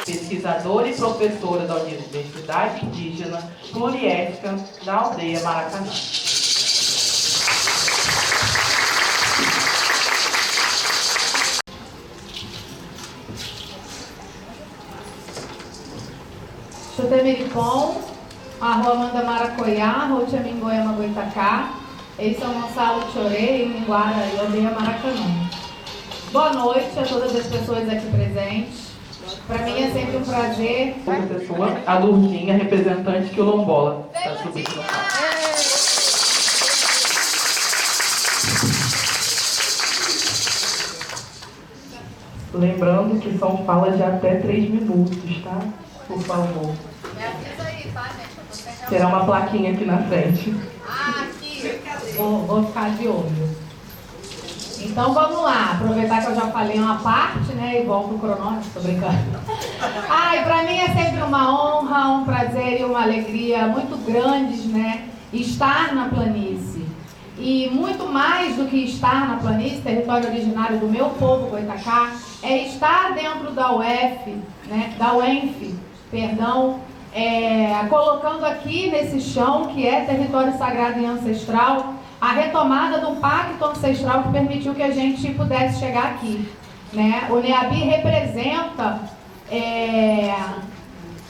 pesquisadora e professora da Universidade Indígena Pluriétnica da Aldeia Maracanã. Xutemeripom, Arroa Amanda Maracoiá, Rotiamingoema Goitacá, Ei São Gonçalo Chorei, Minguara e Aldeia Maracanã. Boa noite a todas as pessoas aqui presentes. Para mim é sempre um prazer. Professora, a Lourdinha, representante quilombola, está subindo no palco. Lembrando que são falas de até 3 minutos, tá? Por favor. Me avisa aí, tá, gente? Terá uma plaquinha aqui na frente. Aqui. Vou ficar de olho. Então vamos lá, aproveitar que eu já falei uma parte, né, e volto o cronômetro, tô brincando. Para mim é sempre uma honra, um prazer e uma alegria muito grandes, né, estar na planície. E muito mais do que estar na planície, território originário do meu povo Goitacá, é estar dentro da UF, né, da UENF, perdão, colocando aqui nesse chão, que é território sagrado e ancestral, a retomada do pacto ancestral que permitiu que a gente pudesse chegar aqui, né? O NEABI representa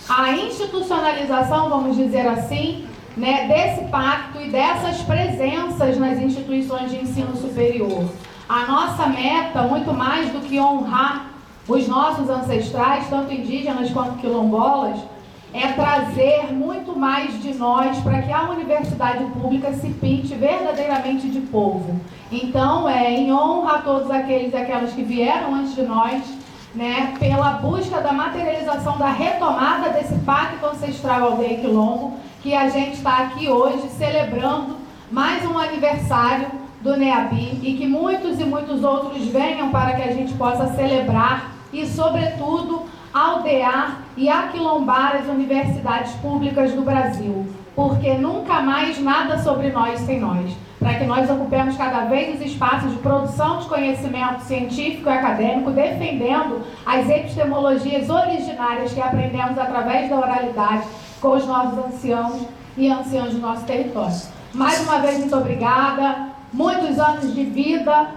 a institucionalização, vamos dizer assim, né, desse pacto e dessas presenças nas instituições de ensino superior. A nossa meta, muito mais do que honrar os nossos ancestrais, tanto indígenas quanto quilombolas, é trazer muito mais de nós para que a universidade pública se pinte verdadeiramente de povo. Então, em honra a todos aqueles e aquelas que vieram antes de nós, né, pela busca da materialização da retomada desse pacto ancestral aldeia quilombo, que a gente está aqui hoje celebrando mais um aniversário do NEABI e que muitos e muitos outros venham para que a gente possa celebrar e, sobretudo, aldear e aquilombar as universidades públicas do Brasil, porque nunca mais nada sobre nós sem nós, para que nós ocupemos cada vez os espaços de produção de conhecimento científico e acadêmico, defendendo as epistemologias originárias que aprendemos através da oralidade com os nossos anciãos e anciãs do nosso território. Mais uma vez, muito obrigada, muitos anos de vida,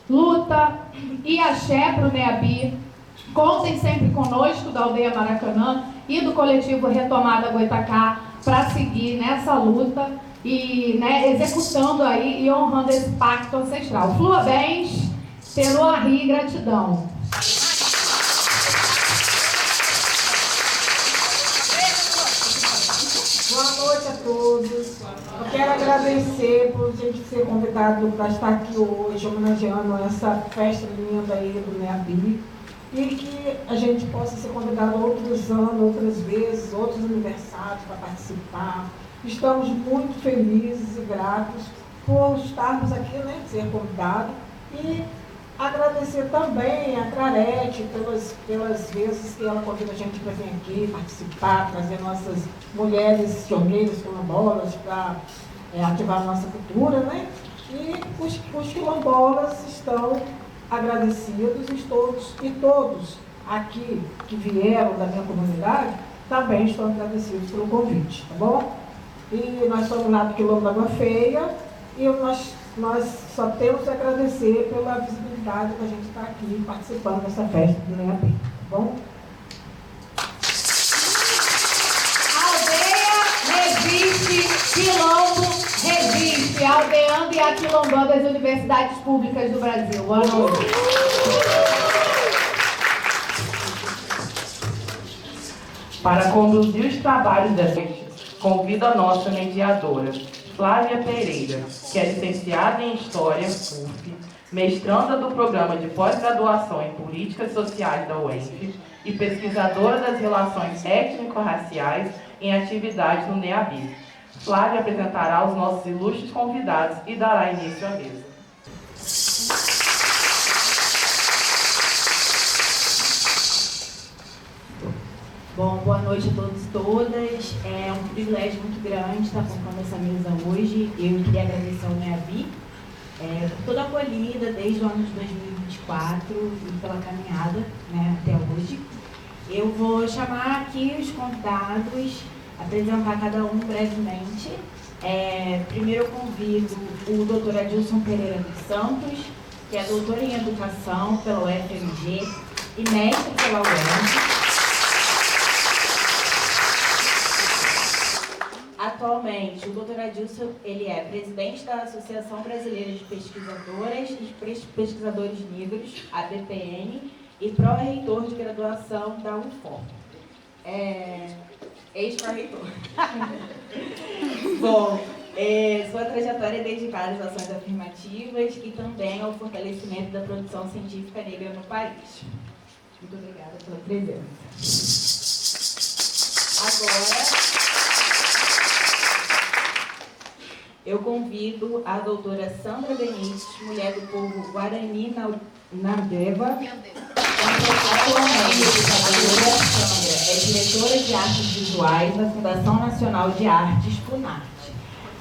luta e axé para o NEABI. Contem sempre conosco da Aldeia Maracanã e do coletivo Retomada Goitacá para seguir nessa luta e, né, executando aí e honrando esse pacto ancestral. Flua bens, Teruari, gratidão. Boa noite a todos. Eu quero agradecer por a gente ser convidado para estar aqui hoje, homenageando essa festa linda aí do NEABI. E que a gente possa ser convidado outros anos, outras vezes, outros aniversários para participar. Estamos muito felizes e gratos por estarmos aqui, né, ser convidado. E agradecer também a Clarete pelas vezes que ela convida a gente para vir aqui participar, trazer nossas mulheres pioneiras quilombolas para ativar a nossa cultura, né? E os quilombolas estão agradecidos e todos aqui que vieram da minha comunidade também estão agradecidos pelo convite, tá bom? E nós somos lá do Quilombo da Água Feia e nós só temos a agradecer pela visibilidade da gente estar aqui participando dessa festa do NEABI, tá bom? Aldeia resiste, Quilombo resiste, aldeando e aquilombando as universidades públicas do Brasil. Boa noite. Para conduzir os trabalhos da gente, convido a nossa mediadora, Flávia Pereira, que é licenciada em História, UF, mestranda do Programa de Pós-Graduação em Políticas Sociais da UENF e pesquisadora das relações étnico-raciais em atividades no NEABI. Flávia apresentará os nossos ilustres convidados e dará início à mesa. Bom, boa noite a todos e todas. É um privilégio muito grande estar ocupando essa mesa hoje. Eu queria agradecer ao NEABI por toda a acolhida desde o ano de 2024 e pela caminhada, né, até hoje. Eu vou chamar aqui os convidados, apresentar cada um brevemente. Primeiro eu convido o Dr. Adilson Pereira dos Santos, que é doutor em Educação pela UFMG e mestre pela UERJ. Atualmente, o Dr. Adilson ele é presidente da Associação Brasileira de Pesquisadoras e Pesquisadores Negros, a BPN, e pró-reitor de graduação da UFOP. Ex-pró-reitor. Bom, sua trajetória é dedicada às ações afirmativas e também ao fortalecimento da produção científica negra no país. Muito obrigada pela presença. Agora, eu convido a doutora Sandra Benites, mulher do povo Guarani Nandeva. Atualmente, a doutora Sandra é diretora de artes visuais da Fundação Nacional de Artes, FUNARTE.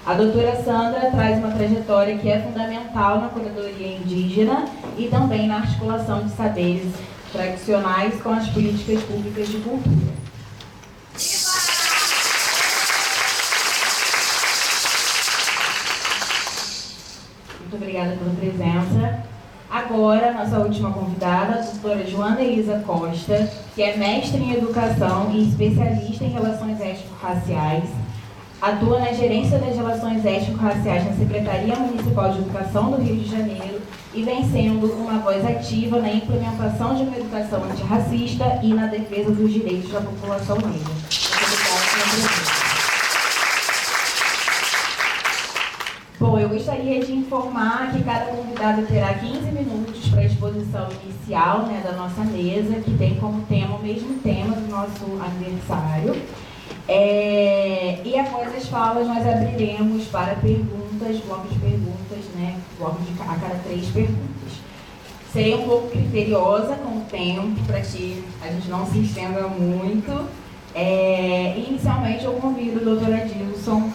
A doutora Sandra traz uma trajetória que é fundamental na curadoria indígena e também na articulação de saberes tradicionais com as políticas públicas de cultura. Muito obrigada pela presença. Agora, nossa última convidada, a doutora Joana Elisa Costa, que é mestre em Educação e especialista em Relações Étnico-Raciais. Atua na Gerência das Relações Étnico-Raciais na Secretaria Municipal de Educação do Rio de Janeiro e vem sendo uma voz ativa na implementação de uma educação antirracista e na defesa dos direitos da população negra. Muito obrigada pela presença. Bom, eu gostaria de informar que cada convidado terá 15 minutos para a exposição inicial, da nossa mesa, que tem como tema o mesmo tema do nosso aniversário. E após as falas, nós abriremos para perguntas, bloco de perguntas, bloco a cada 3 perguntas. Serei um pouco criteriosa com o tempo, para que a gente não se estenda muito. Inicialmente, eu convido o doutor Adilson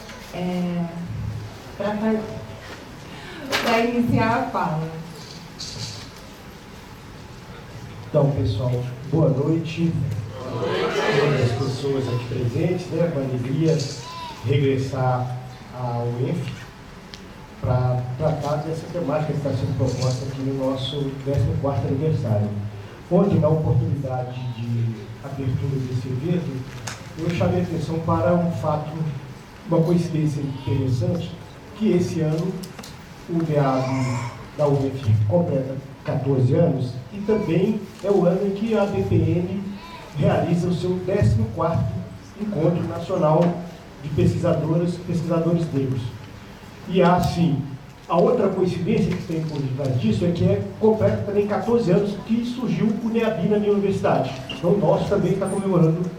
para iniciar a fala. Então, pessoal, boa noite. Todas as pessoas aqui presentes, com alegria regressar ao UENF para tratar dessa temática que está sendo proposta aqui no nosso 14º aniversário, onde, na oportunidade de abertura desse evento, eu chamei a atenção para um fato, uma coincidência interessante, que esse ano o NEAB da UENF completa 14 anos e também é o ano em que a BPN realiza o seu 14º Encontro Nacional de Pesquisadoras e Pesquisadores Negros. E assim, a outra coincidência que tem por detrás disso é que completa também 14 anos que surgiu o NEAB na minha universidade. Então o nosso também está comemorando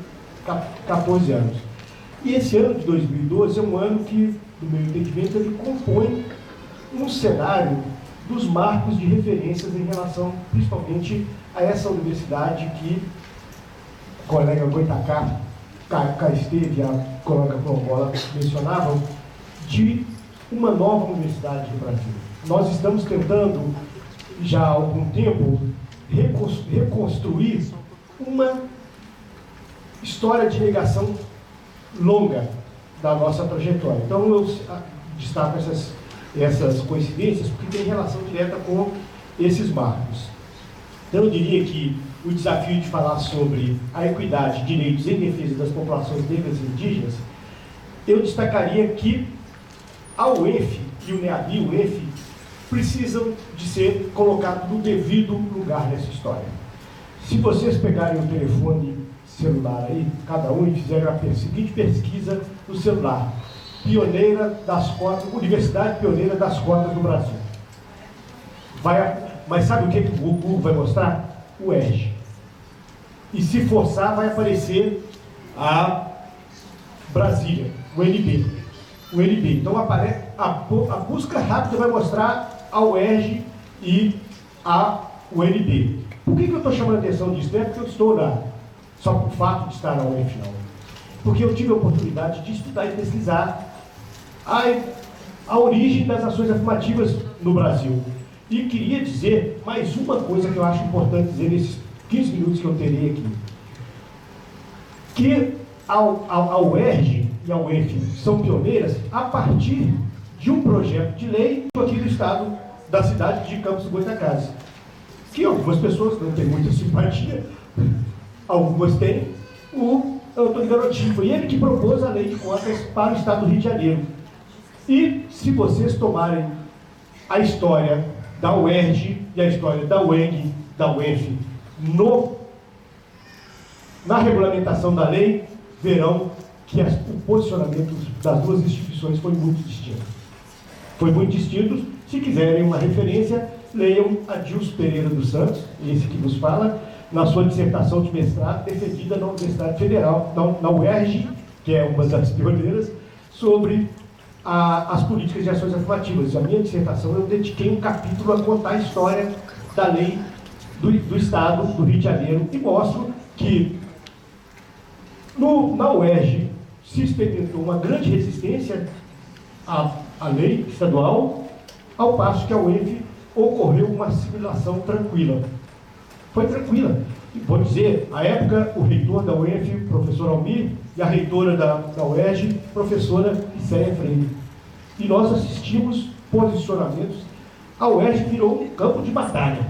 14 anos. E esse ano de 2012 é um ano que, no meu entendimento, ele compõe um cenário dos marcos de referências em relação, principalmente, a essa universidade que a colega Goitacá, cá esteve, a colega Colombola mencionavam, de uma nova universidade no Brasil. Nós estamos tentando, já há algum tempo, reconstruir uma história de negação longa da nossa trajetória. Então, eu destaco essas coincidências porque tem relação direta com esses marcos. Então, eu diria que o desafio de falar sobre a equidade, direitos em defesa das populações negras e indígenas, eu destacaria que a UENF e o NEAB e o UENF precisam de ser colocados no devido lugar nessa história. Se vocês pegarem o telefone celular aí, cada um, e fizerem a seguinte pesquisa no celular: pioneira das cotas, Universidade Pioneira das Cotas do Brasil. Mas sabe o que o Google vai mostrar? O UERJ. E se forçar, vai aparecer a Brasília, o UNB. Então a busca rápida vai mostrar a UERJ e a UNB. Por que eu estou chamando a atenção disso? Não é porque eu estou lá, só por fato de estar na UENF, não. Porque eu tive a oportunidade de estudar e pesquisar a origem das ações afirmativas no Brasil. E queria dizer mais uma coisa que eu acho importante dizer nesses 15 minutos que eu terei aqui. que a UERJ e a UENF são pioneiras a partir de um projeto de lei aqui do estado, da cidade de Campos do Goytacazes, que algumas pessoas não têm muita simpatia, algumas têm, o Antônio Garotinho. Foi ele que propôs a lei de cotas para o estado do Rio de Janeiro. E se vocês tomarem a história da UERJ e a história da UENG, da UENF, na regulamentação da lei, verão que o posicionamento das duas instituições foi muito distinto. Foi muito distinto. Se quiserem uma referência, leiam Adilson Pereira dos Santos, esse que vos fala, na sua dissertação de mestrado, defendida na Universidade Federal, na UERJ, que é uma das pioneiras, sobre as políticas de ações afirmativas. A minha dissertação, eu dediquei um capítulo a contar a história da lei do Estado do Rio de Janeiro e mostro que na UERJ se experimentou uma grande resistência à lei estadual, ao passo que a UENF ocorreu uma assimilação tranquila. Foi tranquila. E vou dizer, à época, o reitor da UENF, professor Almir, e a reitora da UERJ, professora Icéia Freire. E nós assistimos posicionamentos. A UERJ virou um campo de batalha.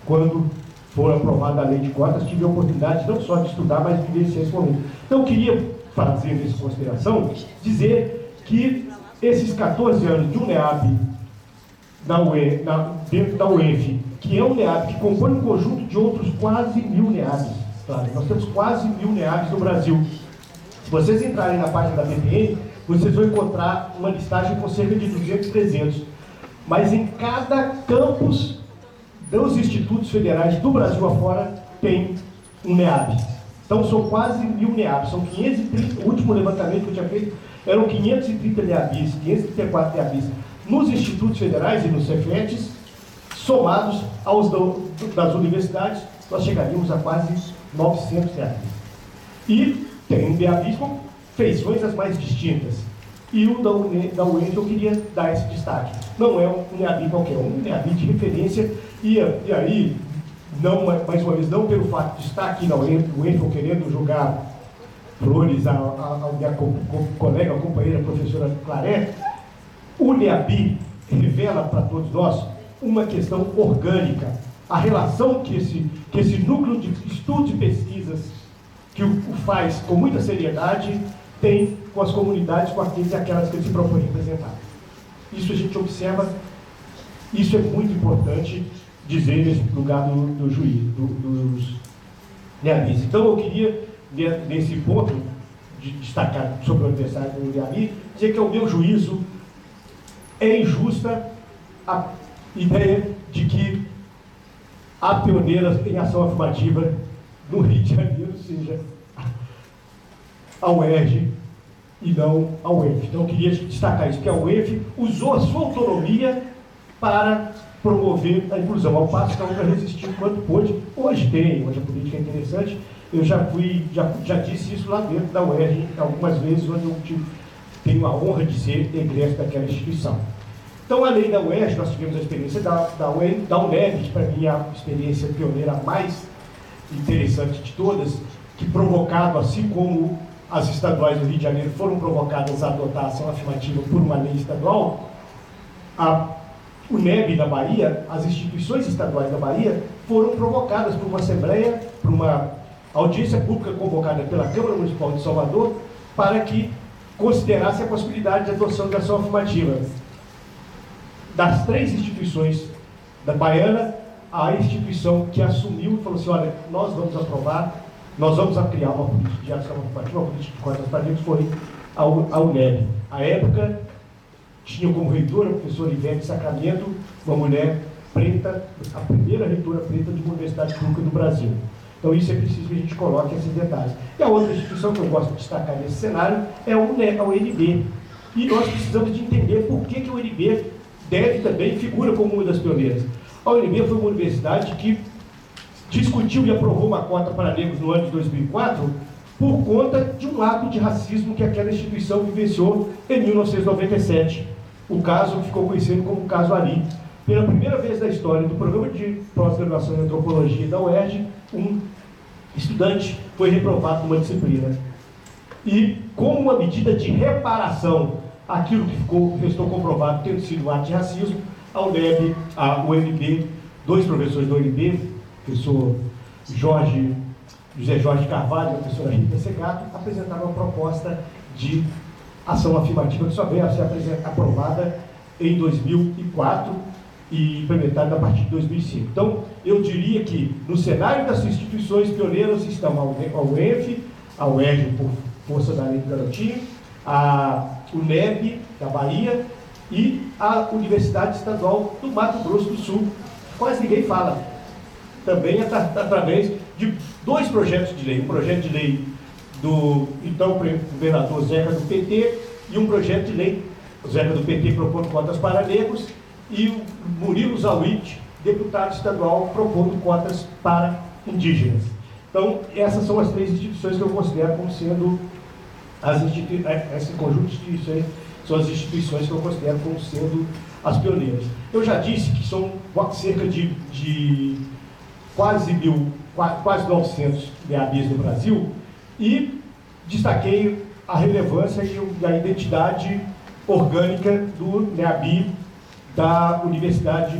Quando for aprovada a lei de cotas, tive a oportunidade não só de estudar, mas de vivenciar esse momento. Então, eu queria fazer nessa consideração, dizer que esses 14 anos de um NEAB dentro da UENF, que é um NEAB que compõe um conjunto de outros quase 1000 NEABs. Claro, nós temos quase 1000 NEABs no Brasil. Se vocês entrarem na página da BPN, vocês vão encontrar uma listagem com cerca de 200, 300. Mas em cada campus dos institutos federais do Brasil afora tem um NEAB. Então são quase 1000 NEABs, são 530, o último levantamento que eu tinha feito eram 530 NEABs, 534 NEABs nos institutos federais e nos Cefetes, somados aos das universidades, nós chegaríamos a quase 900 NEABs. E tem um NEAB com feições as mais distintas. E o da UENF eu queria dar esse destaque. Não é um NEAB qualquer, um NEAB de referência, e aí, não, mais uma vez, não pelo fato de estar aqui na UENF ou querendo jogar flores à minha colega, companheira, professora Claré, o NEAB revela para todos nós uma questão orgânica, a relação que esse núcleo de estudos e pesquisas que o faz com muita seriedade tem com as comunidades, com aqueles e aquelas que ele se propõe a representar. Isso a gente observa, isso é muito importante dizer nesse lugar do juiz, dos NEABs. Então eu queria, nesse ponto, de destacar sobre o aniversário do NEAB, dizer que, ao meu juízo, é injusta a ideia de que a pioneira em ação afirmativa no Rio de Janeiro seja a UERJ e não a UENF. Então eu queria destacar isso, que a UENF usou a sua autonomia para promover a inclusão, ao passo que a outra resistiu quanto pôde. Hoje a política é interessante, eu já disse isso lá dentro da UERJ algumas vezes, onde eu tenho a honra de ser egresso daquela instituição. Então, além da UERJ, nós tivemos a experiência da UNEB, que para mim é a experiência pioneira mais interessante de todas, que provocado, assim como as estaduais do Rio de Janeiro foram provocadas a adotar a ação afirmativa por uma lei estadual, a UNEB da Bahia, as instituições estaduais da Bahia, foram provocadas por uma assembleia, por uma audiência pública convocada pela Câmara Municipal de Salvador, para que considerasse a possibilidade de adoção de ação afirmativa. Das 3 instituições da Baiana, a instituição que assumiu e falou assim: olha, nós vamos aprovar, nós vamos criar uma política de ação afirmativa, uma política de cotas parentes, foi a UNEB. À época, tinha como reitora a professora Ivete Sacramento, uma mulher preta, a primeira reitora preta de uma universidade pública do Brasil. Então isso é preciso que a gente coloque esses detalhes. E a outra instituição que eu gosto de destacar nesse cenário é a UNB. E nós precisamos de entender por que o UNB também figura como uma das pioneiras. A UNB foi uma universidade que discutiu e aprovou uma cota para negros no ano de 2004 por conta de um ato de racismo que aquela instituição vivenciou em 1997. O caso que ficou conhecido como o caso Ali. Pela primeira vez na história do programa de pós-graduação em antropologia da UERJ, um estudante foi reprovado numa disciplina. E, como uma medida de reparação àquilo que restou comprovado tendo sido um ato de racismo, a UNEB, a UNB, dois professores da UNB, o professor José Jorge Carvalho e a professora Rita Segato, apresentaram uma proposta de ação afirmativa que só veio a ser aprovada em 2004 e implementada a partir de 2005. Então, eu diria que no cenário das instituições pioneiras estão a UENF, a UERJ, por força da Lei do Garotinho, a UNEB, da Bahia, e a Universidade Estadual do Mato Grosso do Sul. Quase ninguém fala. Também através de dois projetos de lei. Um projeto de lei do então governador Zeca do PT e um projeto de lei, o Zeca do PT propondo cotas para negros e o Murilo Zawid, deputado estadual, propondo cotas para indígenas. Então, essas são as três instituições que eu considero como sendo esse conjunto de instituições são as instituições que eu considero como sendo as pioneiras. Eu já disse que são cerca de quase 900 DEABs no Brasil e destaquei a relevância e a identidade orgânica do NEABI da Universidade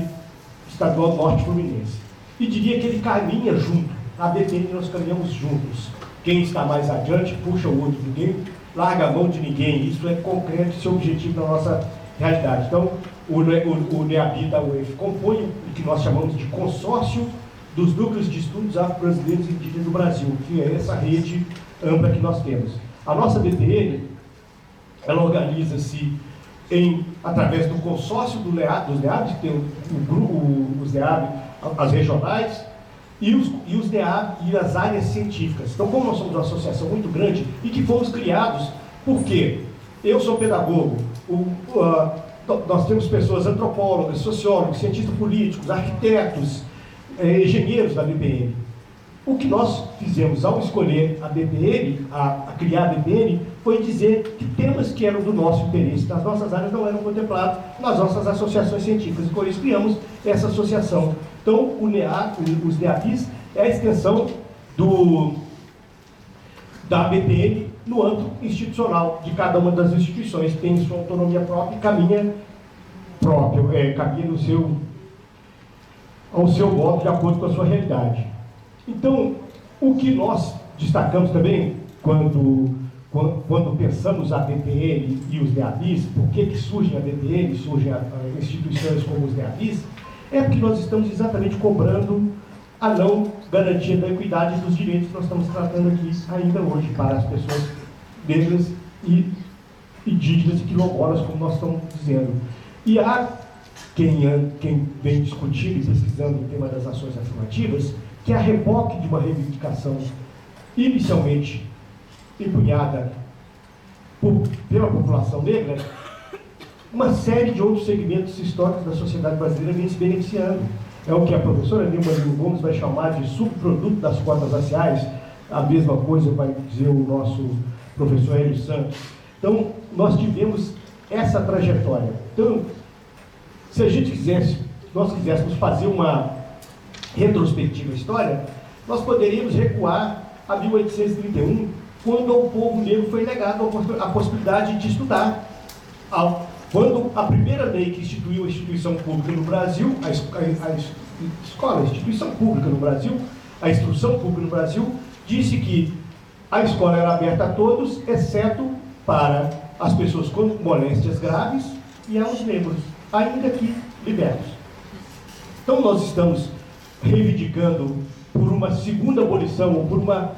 Estadual Norte Fluminense. E diria que ele caminha junto, a BPN nós caminhamos juntos. Quem está mais adiante puxa o outro, ninguém larga a mão de ninguém. Isso é concreto, isso é objetivo da nossa realidade. Então, o NEABI da UEF compõe o que nós chamamos de consórcio dos núcleos de estudos afro-brasileiros e indígenas do Brasil, que é essa rede ampla que nós temos. A nossa BPN, ela organiza-se através do consórcio dos NEABs, que tem os NEAB, as regionais, e os NEAB e as áreas científicas. Então, como nós somos uma associação muito grande e que fomos criados, por quê? Eu sou pedagogo, nós temos pessoas antropólogas, sociólogos, cientistas políticos, arquitetos, engenheiros da BPN. O que nós fizemos ao escolher a BPN, a criar a BPN, foi dizer que temas que eram do nosso interesse, das nossas áreas, não eram contemplados nas nossas associações científicas. E por isso criamos essa associação. Então, os NEABs é a extensão da BPN no âmbito institucional de cada uma das instituições. Tem sua autonomia própria e caminha ao seu modo, de acordo com a sua realidade. Então, o que nós destacamos também, quando pensamos a BPN e os NEABs, por que surgem a BPN, surgem instituições como os NEABs, é porque nós estamos exatamente cobrando a não garantia da equidade dos direitos que nós estamos tratando aqui ainda hoje para as pessoas negras e indígenas e quilombolas, como nós estamos dizendo. E há quem vem discutindo e pesquisando o tema das ações afirmativas, que é a reboque de uma reivindicação inicialmente empunhada pela população negra, uma série de outros segmentos históricos da sociedade brasileira vem se beneficiando. É o que a professora Nilma Lino Gomes vai chamar de subproduto das cotas raciais, a mesma coisa vai dizer o nosso professor Hélio Santos. Então, nós tivemos essa trajetória. Então, se nós quiséssemos fazer uma retrospectiva histórica, nós poderíamos recuar a 1831, quando ao povo negro foi negado a possibilidade de estudar. Quando a primeira lei que instituiu a instituição pública no Brasil, a instituição pública no Brasil, a instrução pública no Brasil, disse que a escola era aberta a todos, exceto para as pessoas com moléstias graves e aos negros, ainda que libertos. Então nós estamos reivindicando por uma segunda abolição, ou por uma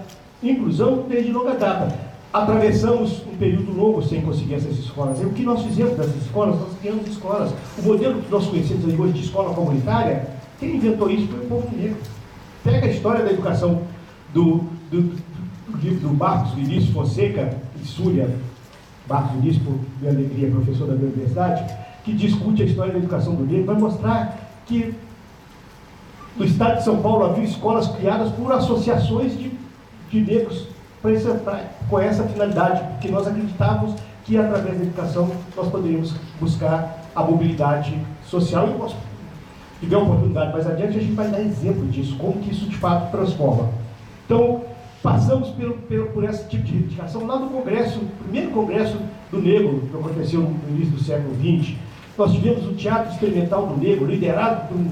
inclusão desde longa data. Atravessamos um período longo sem conseguir essas escolas. E o que nós fizemos dessas escolas? Nós criamos escolas. O modelo que nós conhecemos aí hoje de escola comunitária, quem inventou isso foi o povo negro. Pega a história da educação do livro do Marcos Vinícius Fonseca, de Súria, Marcos Vinícius, por minha alegria, professor da minha universidade, que discute a história da educação do negro, vai mostrar que no estado de São Paulo havia escolas criadas por associações de negros com essa finalidade, porque nós acreditávamos que através da educação nós poderíamos buscar a mobilidade social, e se tiver oportunidade mais adiante a gente vai dar exemplo disso, como que isso de fato transforma. Então, passamos por esse tipo de reivindicação lá no Congresso, o primeiro Congresso do Negro, que aconteceu no início do século XX. Nós tivemos o Teatro Experimental do Negro, liderado por um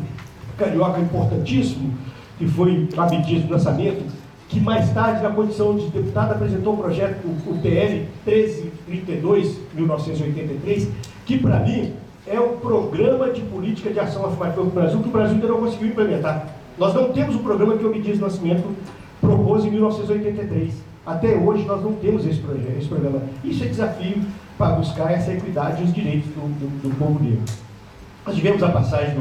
carioca importantíssimo, que foi Abdias do Nascimento, que mais tarde, na condição de deputado, apresentou um projeto, o PL 1332, 1983, que para mim é um programa de política de ação afirmativa do Brasil, que o Brasil ainda não conseguiu implementar. Nós não temos o programa que o Abdias do Nascimento propôs em 1983. Até hoje nós não temos esse programa. Isso é desafio para buscar essa equidade e os direitos do povo negro. Nós tivemos a passagem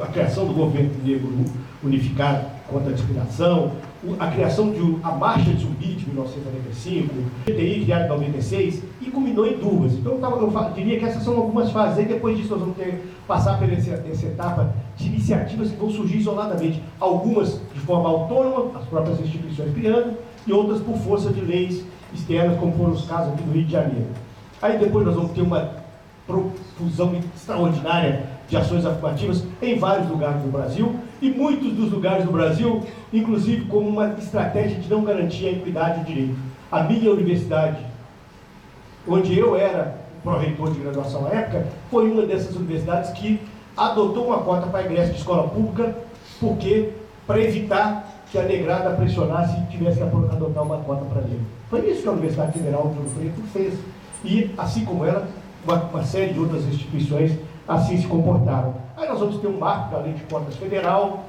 a criação do governo negro unificado contra a discriminação, a criação a Marcha de Zumbi de 1995, o PTI criado em 96 e culminou em Dubas. Então eu diria que essas são algumas fases. Aí depois disso nós vamos passar por essa etapa de iniciativas que vão surgir isoladamente. Algumas de forma autônoma, as próprias instituições criando, e outras por força de leis externas, como foram os casos aqui no Rio de Janeiro. Aí depois nós vamos ter uma profusão extraordinária de ações afirmativas em vários lugares do Brasil, e muitos dos lugares do Brasil, inclusive como uma estratégia de não garantir a equidade e o direito. A minha universidade, onde eu era pró-reitor de graduação à época, foi uma dessas universidades que adotou uma cota para ingresso de escola pública, para evitar que a negrada pressionasse e tivesse que adotar uma cota para negro. Foi isso que a Universidade Federal de Ouro Preto fez. E, assim como ela, uma série de outras instituições assim se comportaram. Aí nós vamos ter um marco da Lei de Cotas Federal,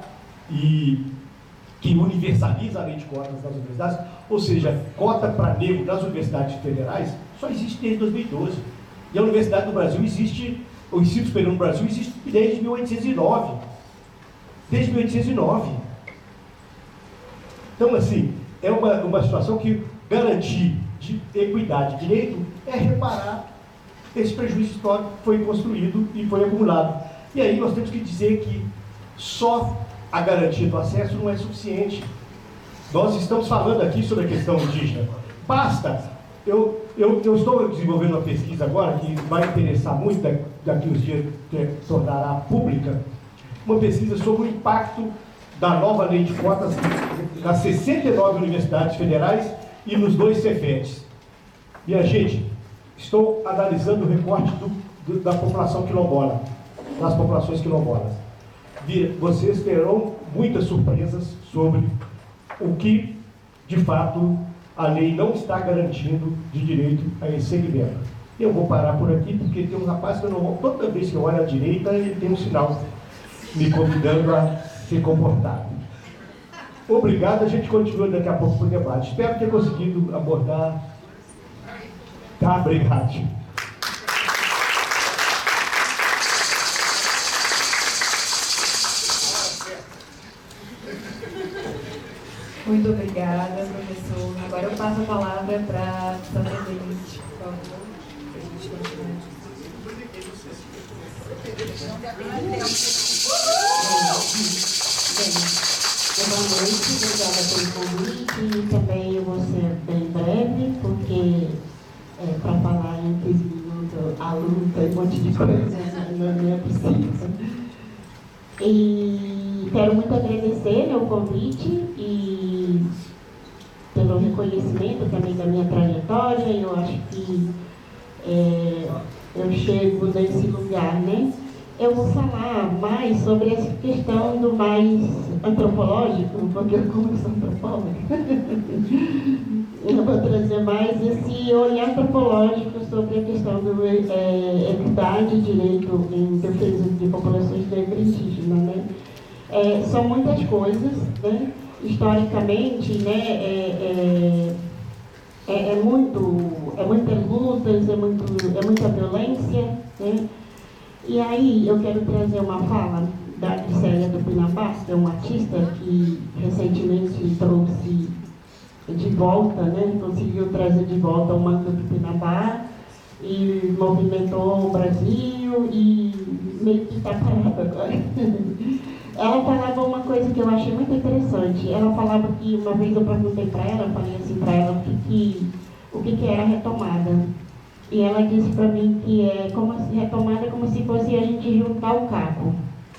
que universaliza a Lei de Cotas nas universidades, ou seja, cota para negro nas universidades federais só existe desde 2012. E a Universidade do Brasil existe, o ensino superior no Brasil existe desde 1809. Desde 1809. Então, assim, é uma situação que garantir de equidade de direito é reparar esse prejuízo histórico que foi construído e foi acumulado. E aí nós temos que dizer que só a garantia do acesso não é suficiente. Nós estamos falando aqui sobre a questão indígena. Basta, eu estou desenvolvendo uma pesquisa agora que vai interessar muito, daqui uns dias tornará pública, uma pesquisa sobre o impacto da nova lei de cotas nas 69 universidades federais e nos 2 Cefetes. Minha gente, estou analisando o recorte da população quilombola, das populações quilombolas. Vocês terão muitas surpresas sobre o que, de fato, a lei não está garantindo de direito a esse segmento. Eu vou parar por aqui, porque tem um rapaz que eu não vou, toda vez que eu olho à direita, ele tem um sinal me convidando a ser comportado. Obrigado, a gente continua daqui a pouco para o debate. Espero ter conseguido abordar. Tá, obrigado. Muito obrigada, professor. Agora eu passo a palavra para Sandra Denise, por favor. Para a gente continuar. Boa noite, obrigada pelo convite, e também eu vou ser bem breve, porque para falar em 15 minutos a luta e um monte de coisa não é possível. E quero muito agradecer meu convite e pelo reconhecimento também da minha trajetória. Eu acho que eu chego nesse lugar, né? Eu vou falar mais sobre essa questão do mais antropológico, porque como eu sou antropóloga, eu vou trazer mais esse olhar antropológico sobre a questão do equidade e direito em defesa de populações negras e indígenas, né? São muitas coisas, né? Historicamente, né? Muitas lutas, é muita violência, né? E aí eu quero trazer uma fala da Célia do Pinambá, que é uma artista que recentemente trouxe de volta, né? Conseguiu trazer de volta o manto do Pinambá e movimentou o Brasil e meio que está parado agora. Ela falava uma coisa que eu achei muito interessante. Ela falava que, uma vez eu perguntei para ela, falei assim para ela o que era retomada. E ela disse para mim que retomada é como se fosse a gente juntar o caco,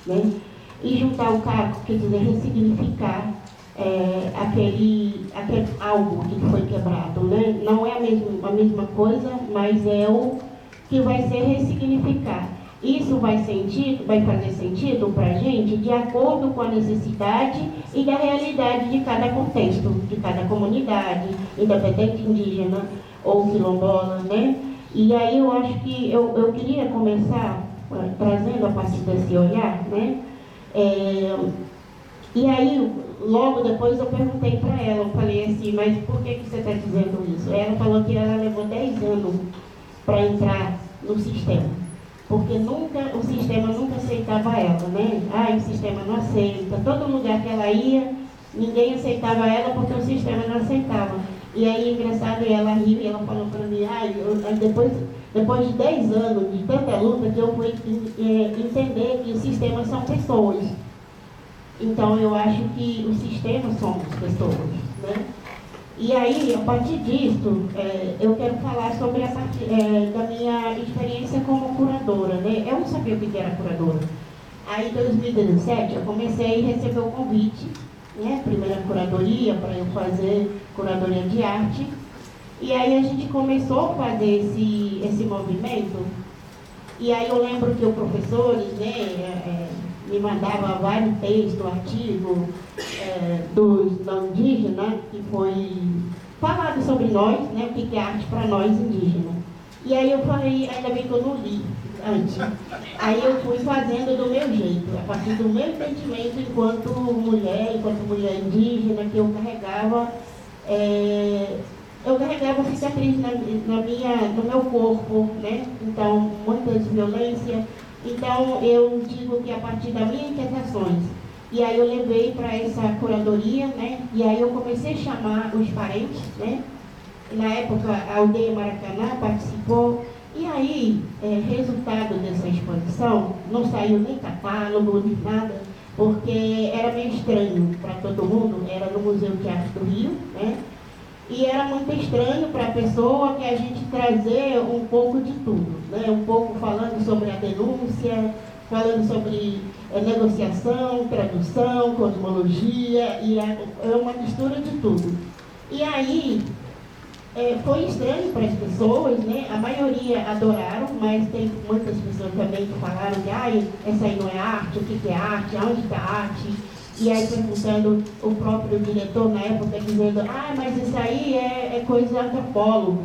né? E juntar o caco quer dizer ressignificar aquele algo que foi quebrado, né? Não é a mesma coisa, mas é o que vai ser ressignificar. Isso vai fazer sentido para a gente de acordo com a necessidade e da realidade de cada contexto, de cada comunidade, independente indígena ou quilombola, né? E aí eu acho que eu queria começar trazendo a partir desse olhar, né? E aí, logo depois eu perguntei para ela, eu falei assim, mas por que você está dizendo isso? Ela falou que ela levou 10 anos para entrar no sistema. Porque o sistema nunca aceitava ela, né? O sistema não aceita. Todo lugar que ela ia, ninguém aceitava ela porque o sistema não aceitava. E aí, engraçado, ela riu e ela falou para mim, depois de 10 anos de tanta luta, que eu fui entender que o sistema são pessoas. Então, eu acho que o sistema somos pessoas, né? E aí, a partir disso, eu quero falar sobre a parte da minha experiência como curadora, né? Eu não sabia o que era curadora. Aí, em 2017, eu comecei a receber o convite, né? Primeira curadoria, para eu fazer curadoria de arte. E aí, a gente começou a fazer esse movimento. E aí, eu lembro que os professores, né? Me mandava vários textos, artigos da indígena, que foi falado sobre nós, né, o que é arte para nós indígenas. E aí eu falei, ainda bem que eu não li antes. Aí eu fui fazendo do meu jeito, a partir do meu entendimento enquanto mulher indígena, que eu carregava cicatriz no meu corpo, né? Então, muitas violências. Então, eu digo que a partir das minhas inquietações, e aí eu levei para essa curadoria, né? E aí eu comecei a chamar os parentes, né? Na época, a Aldeia Maracanã participou. E aí, resultado dessa exposição, não saiu nem catálogo, nem nada, porque era meio estranho para todo mundo, era no Museu de Arte do Rio, né? E era muito estranho para a pessoa que a gente trazer um pouco de tudo, né? Um pouco falando sobre a denúncia, falando sobre negociação, tradução, cosmologia, e é uma mistura de tudo. E aí, foi estranho para as pessoas, né? A maioria adoraram, mas tem muitas pessoas também que falaram que essa aí não é arte, o que é arte, aonde está a arte? E aí perguntando o próprio diretor na época, dizendo, mas isso aí é coisa de antropólogo.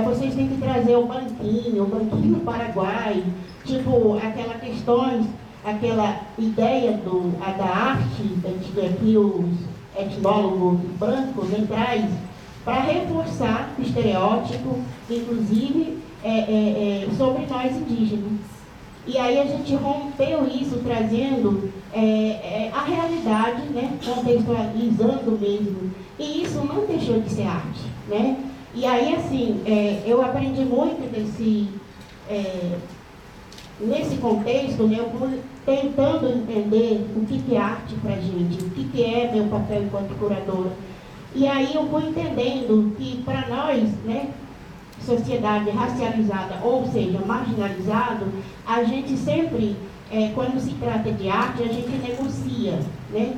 Vocês têm que trazer o banquinho do Paraguai. Tipo, aquela ideia da arte, que os etnólogos brancos traz, para reforçar o estereótipo, inclusive sobre nós indígenas. E aí a gente rompeu isso, trazendo a realidade, né? Contextualizando mesmo. E isso não deixou de ser arte, né? E aí, assim, eu aprendi muito nesse contexto, né? Eu fui tentando entender o que é arte para a gente, o que é meu papel enquanto curadora. E aí eu fui entendendo que para nós, né? Sociedade racializada, ou seja, marginalizado, a gente sempre, quando se trata de arte, a gente negocia, né?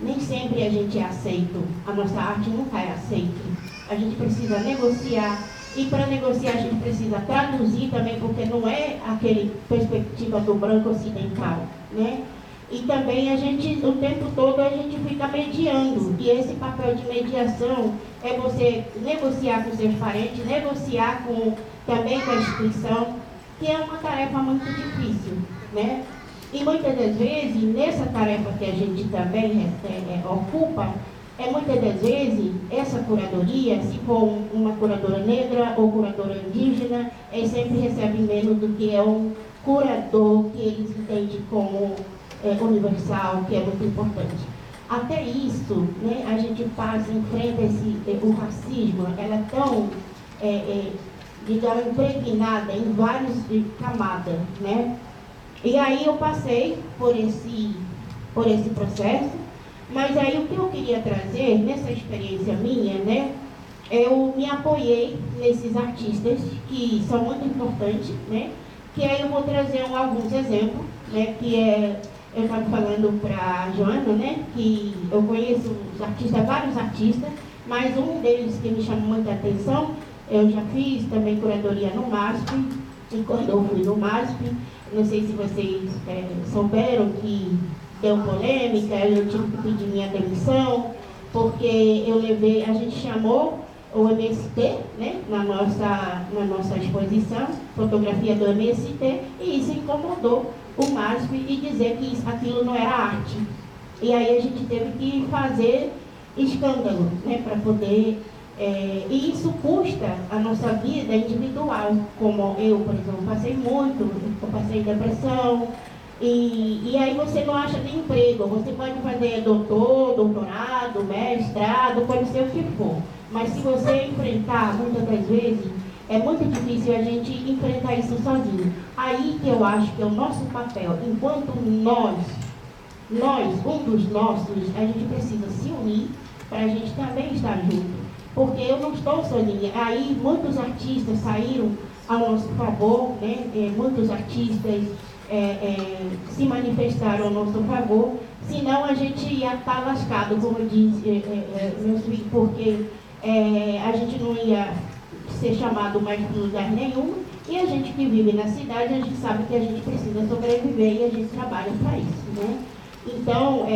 Nem sempre a gente é aceito, a nossa arte nunca é aceita. A gente precisa negociar, e para negociar a gente precisa traduzir também, porque não é aquele perspectiva do branco ocidental, né? E também o tempo todo a gente fica mediando, e esse papel de mediação é você negociar com seus parentes, negociar também com a instituição, que é uma tarefa muito difícil, né? E muitas das vezes, nessa tarefa que a gente também ocupa, muitas das vezes, essa curadoria, se for uma curadora negra ou curadora indígena, eles sempre recebem menos do que um curador que eles entendem como universal, que é muito importante. Até isso, né, a gente enfrenta o racismo, ela é tão, digamos, impregnada em várias camadas, né? E aí eu passei por esse processo, mas aí o que eu queria trazer, nessa experiência minha, né, eu me apoiei nesses artistas que são muito importantes, né? Que aí eu vou trazer alguns exemplos, né? Que eu estava falando para a Joana, né, que eu conheço os artistas, vários artistas, mas um deles que me chamou muita atenção, eu já fiz também curadoria no MASP, e quando eu fui no MASP, não sei se vocês souberam que deu polêmica, eu tive que pedir minha demissão, porque a gente chamou o MST, né, na nossa exposição, fotografia do MST, e isso incomodou o MASP e dizer que aquilo não era arte. E aí a gente teve que fazer escândalo, né, para poder... e isso custa a nossa vida individual, como eu, por exemplo, passei muito, eu passei depressão, e aí você não acha nem emprego, você pode fazer doutorado, mestrado, pode ser o que for, mas se você enfrentar, muitas das vezes, é muito difícil a gente enfrentar isso sozinho. Aí que eu acho que é o nosso papel, enquanto nós, um dos nossos, a gente precisa se unir para a gente também estar junto. Porque eu não estou sozinha. Aí muitos artistas saíram ao nosso favor, né? Muitos artistas se manifestaram ao nosso favor, senão a gente ia estar lascado, como diz meus filhos, porque a gente não ia ser chamado mais para lugar nenhum, e a gente que vive na cidade, a gente sabe que a gente precisa sobreviver e a gente trabalha para isso, né? Então,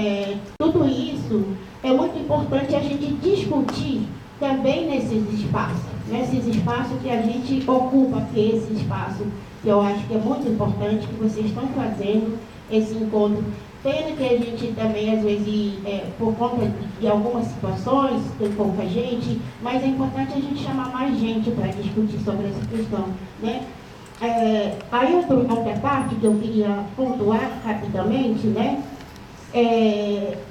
tudo isso é muito importante a gente discutir também nesses espaços que a gente ocupa, que é esse espaço que eu acho que é muito importante, que vocês estão fazendo esse encontro. Pena que a gente também, às vezes, por conta de algumas situações, tem pouca gente, mas é importante a gente chamar mais gente para discutir sobre essa questão, né? Aí outra parte que eu queria pontuar rapidamente, né?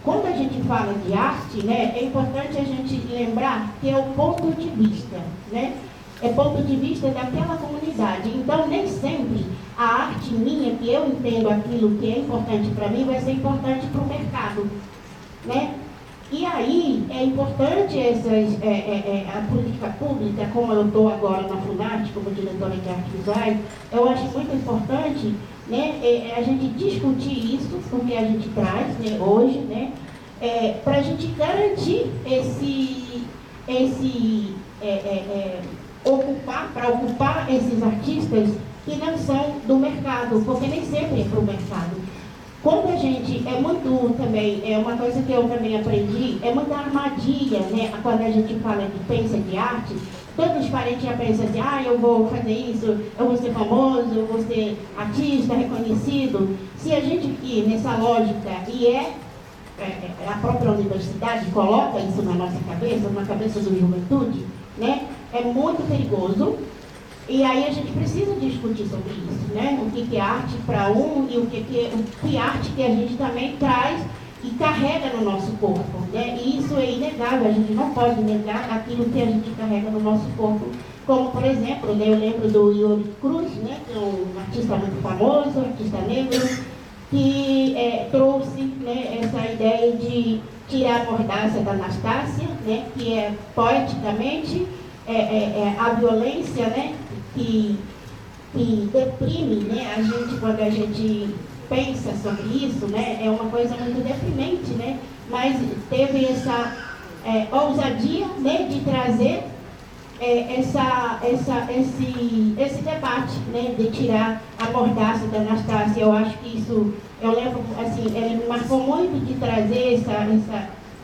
Quando a gente fala de arte, né, é importante a gente lembrar que é o ponto de vista, né? É ponto de vista daquela comunidade. Então, nem sempre a arte minha, que eu entendo aquilo que é importante para mim, vai ser importante para o mercado, né? E aí, é importante a política pública, como eu estou agora na FUNAT, como diretora de artes visuais, eu acho muito importante, né, a gente discutir isso, o que a gente traz, né, hoje, né, para a gente garantir ocupar esses artistas que não são do mercado, porque nem sempre é para o mercado. Quando a gente, é uma coisa que eu também aprendi, é muita armadilha, né? Quando a gente pensa de arte, todos os parentes já pensam assim, eu vou fazer isso, eu vou ser famoso, eu vou ser artista, reconhecido. Se a gente ir nessa lógica, a própria universidade coloca isso na nossa cabeça, na cabeça da juventude, né? É muito perigoso. E aí a gente precisa discutir sobre isso, né? O que é arte para e o que arte que a gente também traz e carrega no nosso corpo, né? E isso é inegável, a gente não pode negar aquilo que a gente carrega no nosso corpo. Como, por exemplo, né, eu lembro do Yuri Cruz, né, que é um artista muito famoso, artista negro, que trouxe, né, essa ideia de tirar a mordaça da Anastácia, né, que é poeticamente a violência, né, que deprime, né, a gente, quando a gente pensa sobre isso, né, é uma coisa muito deprimente, né, mas teve essa ousadia, né, de trazer esse debate, né, de tirar a mordaça da Anastácia. Eu acho que isso, eu lembro, assim, ele me marcou muito de trazer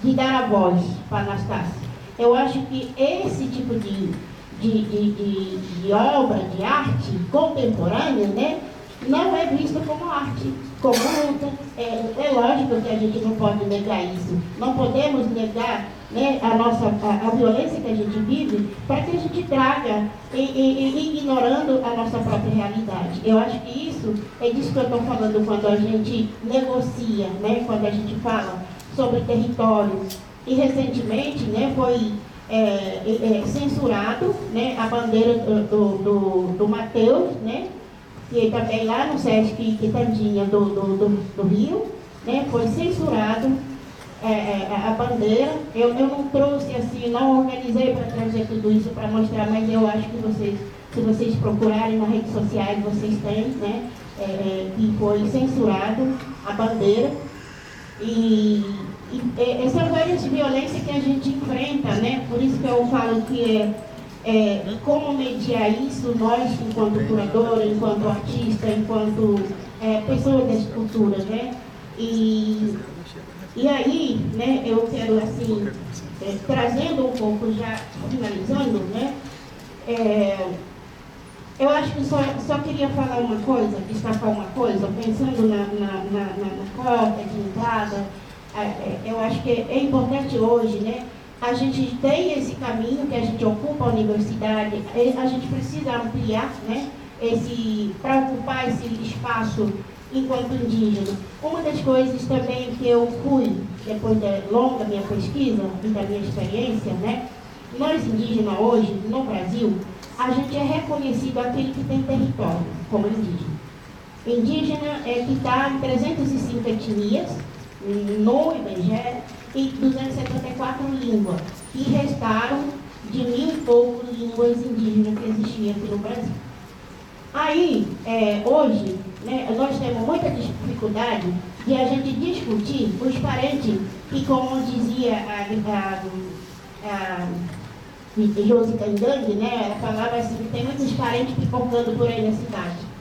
de dar a voz para a Anastácia. Eu acho que esse tipo de obra, de arte contemporânea, né, não é visto como arte, como luta. É lógico que a gente não pode negar isso. Não podemos negar, né, a violência que a gente vive para que a gente traga, ignorando a nossa própria realidade. Eu acho que isso é disso que eu estou falando quando a gente negocia, né, quando a gente fala sobre território. E recentemente, né, foi censurado, né, a bandeira do Mateus, né, que também lá no Sesc Quitandinha do Rio, né, foi censurado a bandeira. Eu não trouxe assim, não organizei para trazer tudo isso para mostrar, mas eu acho que se vocês procurarem nas redes sociais, vocês têm, né, que foi censurado a bandeira. E são várias violências que a gente enfrenta, né? Por isso que eu falo que como mediar isso, nós, enquanto curadora, enquanto artista, enquanto pessoa das culturas, né? E aí, né, eu quero, assim, trazendo um pouco, já finalizando, né? Eu acho que só queria falar uma coisa, destacar uma coisa, pensando na cota de entrada. Eu acho que é importante hoje, né? A gente tem esse caminho que a gente ocupa a universidade, a gente precisa ampliar, né? Para ocupar esse espaço enquanto indígena. Uma das coisas também que eu fui, depois da longa minha pesquisa e da minha experiência, né? Nós indígenas hoje, no Brasil, a gente é reconhecido aquele que tem território, como indígena. Indígena é que está em 305 etnias, no IBGE, e 274 línguas, e restaram de 1.000 e poucos línguas indígenas que existiam aqui no Brasil. Aí, hoje, né, nós temos muita dificuldade de a gente discutir os parentes, que, como dizia a Josi Candangue, né, ela falava assim, que tem muitos parentes pipocando por aí na cidade.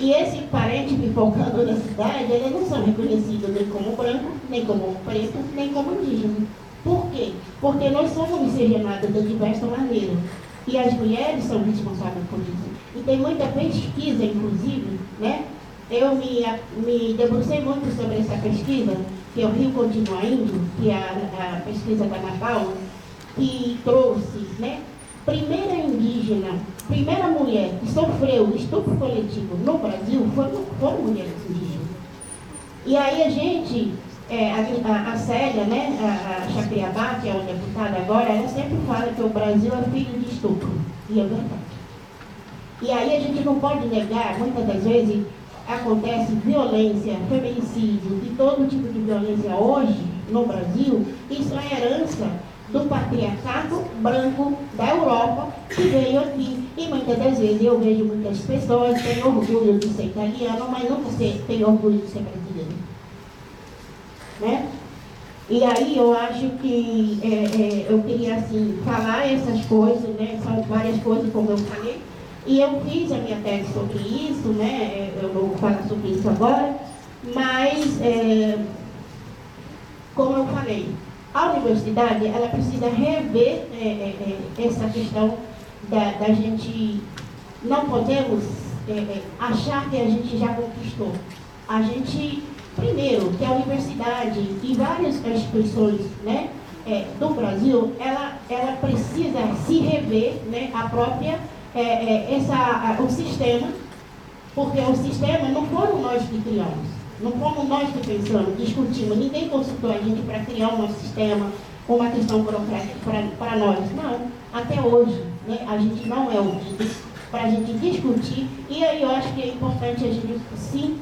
E esse parente pipocando na cidade, eles não são reconhecidos nem como branco, nem como preto, nem como indígena. Por quê? Porque nós somos miscigenados de diversas maneiras. E as mulheres são responsáveis por isso. E tem muita pesquisa, inclusive, né? Eu me debrucei muito sobre essa pesquisa, que é o Rio Continua Índio, que é a pesquisa da Natal, que trouxe, né? Primeira indígena, primeira mulher que sofreu estupro coletivo no Brasil foram mulheres indígenas. E aí a gente, a Célia, né, a Chacriabá, que é uma deputada agora, ela sempre fala que o Brasil é filho de estupro. E é verdade. E aí a gente não pode negar, muitas das vezes acontece violência, feminicídio e todo tipo de violência hoje no Brasil. Isso é herança do patriarcado branco da Europa que veio aqui. E muitas das vezes eu vejo muitas pessoas que têm orgulho de ser italiano, mas nunca têm orgulho de ser brasileiro. Né? E aí eu acho que eu queria assim, falar essas coisas, né? São várias coisas, como eu falei. E eu fiz a minha tese sobre isso, né? Eu não vou falar sobre isso agora, mas como eu falei, a universidade, ela precisa rever essa questão da gente, não podemos achar que a gente já conquistou. A gente, primeiro, que a universidade e várias instituições, né, do Brasil, ela precisa se rever, né, a própria, o sistema, porque o sistema não foram nós que criamos. Não fomos nós que pensamos, discutimos, ninguém consultou a gente para criar um sistema, uma questão burocrática para nós. Não, até hoje, né, a gente não é ouvido para a gente discutir, e aí eu acho que é importante a gente sim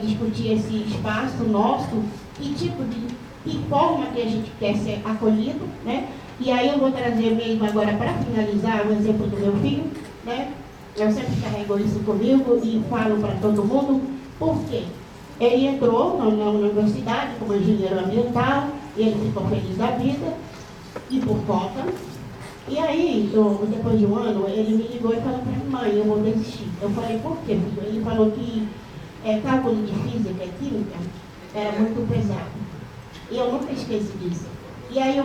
discutir esse espaço nosso, que forma que a gente quer ser acolhido, né? E aí eu vou trazer mesmo agora para finalizar o exemplo do meu filho, né? Eu sempre carrego isso comigo e falo para todo mundo, por quê? Ele entrou na universidade como engenheiro ambiental, e ele ficou feliz da vida, e por conta. E aí, depois de um ano, ele me ligou e falou para mim, mãe, eu vou desistir. Eu falei, por quê, filho? Ele falou que cálculo de física e química era muito pesado. E eu nunca esqueci disso. E aí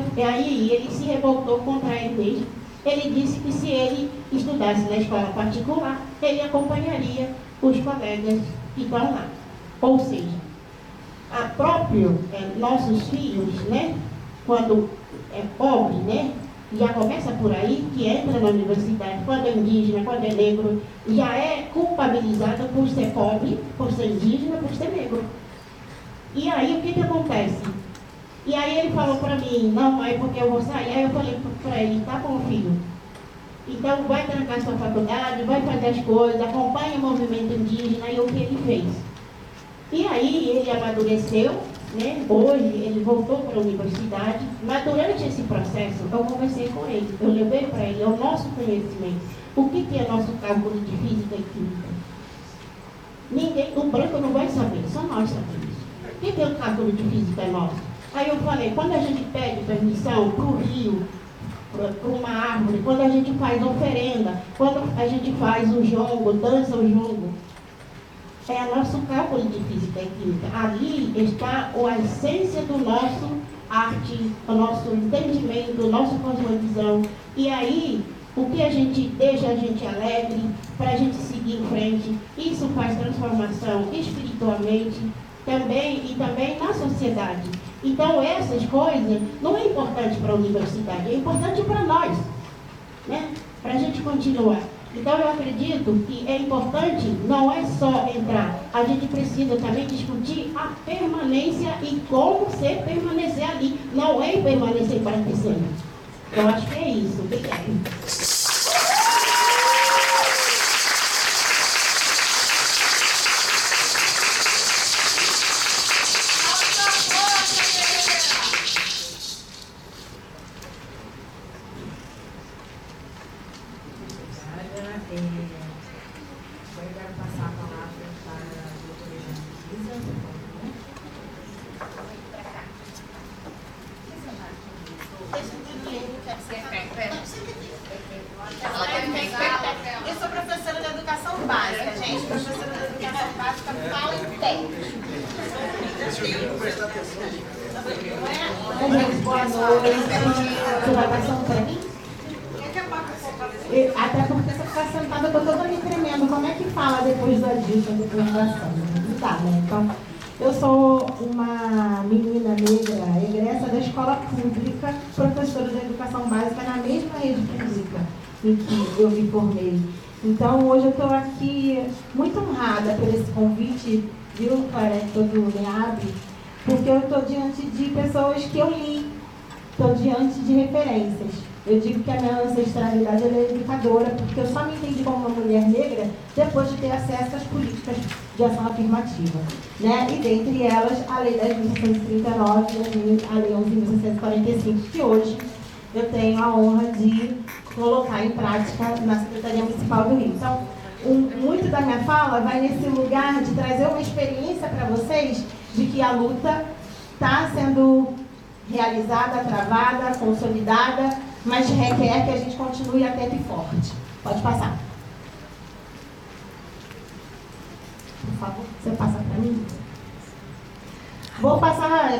ele se revoltou contra ele mesmo. Ele disse que se ele estudasse na escola particular, ele acompanharia os colegas que estão lá. Ou seja, nossos filhos, né, quando é pobre, né, já começa por aí, que entra na universidade, quando é indígena, quando é negro, já é culpabilizado por ser pobre, por ser indígena, por ser negro. E aí o que acontece? E aí ele falou para mim, não, mãe, porque eu vou sair. Aí eu falei para ele, tá bom, filho. Então vai trancar sua faculdade, vai fazer as coisas, acompanha o movimento indígena, e o que ele fez. E aí ele amadureceu, né? Hoje ele voltou para a universidade, mas durante esse processo eu conversei com ele, eu levei para ele o nosso conhecimento, o que é nosso cálculo de física e química. Ninguém, o branco não vai saber, só nós sabemos. Quem tem o cálculo de física é nosso. Aí eu falei, quando a gente pede permissão para o rio, para uma árvore, quando a gente faz oferenda, quando a gente faz o jongo, dança o jongo, é o nosso cálculo de física e química. Ali está a essência do nosso arte, o nosso entendimento, a nossa cosmovisão. E aí, o que a gente deixa a gente alegre, para a gente seguir em frente, isso faz transformação espiritualmente também e também na sociedade. Então, essas coisas não é importante para a universidade, é importante para nós, né? Para a gente continuar. Então, eu acredito que é importante, não é só entrar, a gente precisa também discutir a permanência e como você permanecer ali, não é permanecer para crescer. Eu acho que é isso. Obrigada. Eu sou professora de educação básica, gente. Professora de educação básica fala em tempo. Gente, boa noite. Você vai passando para mim? Até porque você está sentada, eu estou toda me tremendo. Como é que fala depois da dica, depois da ação? Não dá, né? Então, eu sou uma menina negra, egressa da escola pública, professora de educação básica na mesma rede pública em que eu me formei. Então, hoje eu estou aqui muito honrada por esse convite, viu, Clareta, do NEAB, porque eu estou diante de pessoas que eu li, estou diante de referências. Eu digo que a minha ancestralidade ela é educadora, porque eu só me entendi como uma mulher negra depois de ter acesso às políticas de ação afirmativa, né? E dentre elas, a Lei 10.639, a Lei 11.645, que hoje eu tenho a honra de colocar em prática na Secretaria Municipal do Rio. Então, muito da minha fala vai nesse lugar de trazer uma experiência para vocês de que a luta está sendo realizada, travada, consolidada, mas requer que a gente continue atento e forte. Pode passar. Por favor, você passa para mim? Vou passar.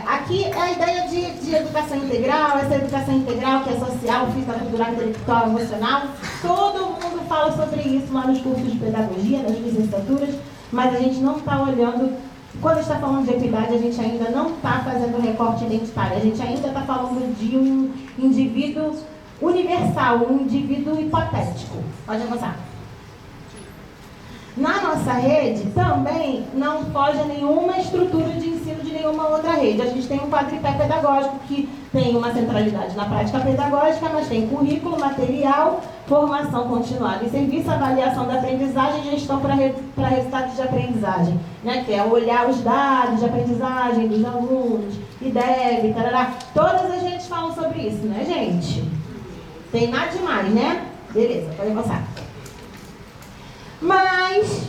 Aqui é a ideia de educação integral, essa educação integral que é social, física, cultural, intelectual, emocional. Todo mundo fala sobre isso lá nos cursos de pedagogia, nas licenciaturas, mas a gente não está olhando. Quando está falando de equidade, a gente ainda não está fazendo recorte identitário, a gente ainda está falando de um indivíduo universal, um indivíduo hipotético. Pode avançar. Na nossa rede, também não foge a nenhuma estrutura de ensino de nenhuma outra rede. A gente tem um quadripé pedagógico que tem uma centralidade na prática pedagógica, mas tem currículo, material, formação continuada e serviço, avaliação da aprendizagem e gestão para resultados de aprendizagem, né? Que é olhar os dados de aprendizagem dos alunos, IDEB, tarará. Todas as redes falam sobre isso, né, gente? Tem nada demais, né? Beleza, pode avançar. Mas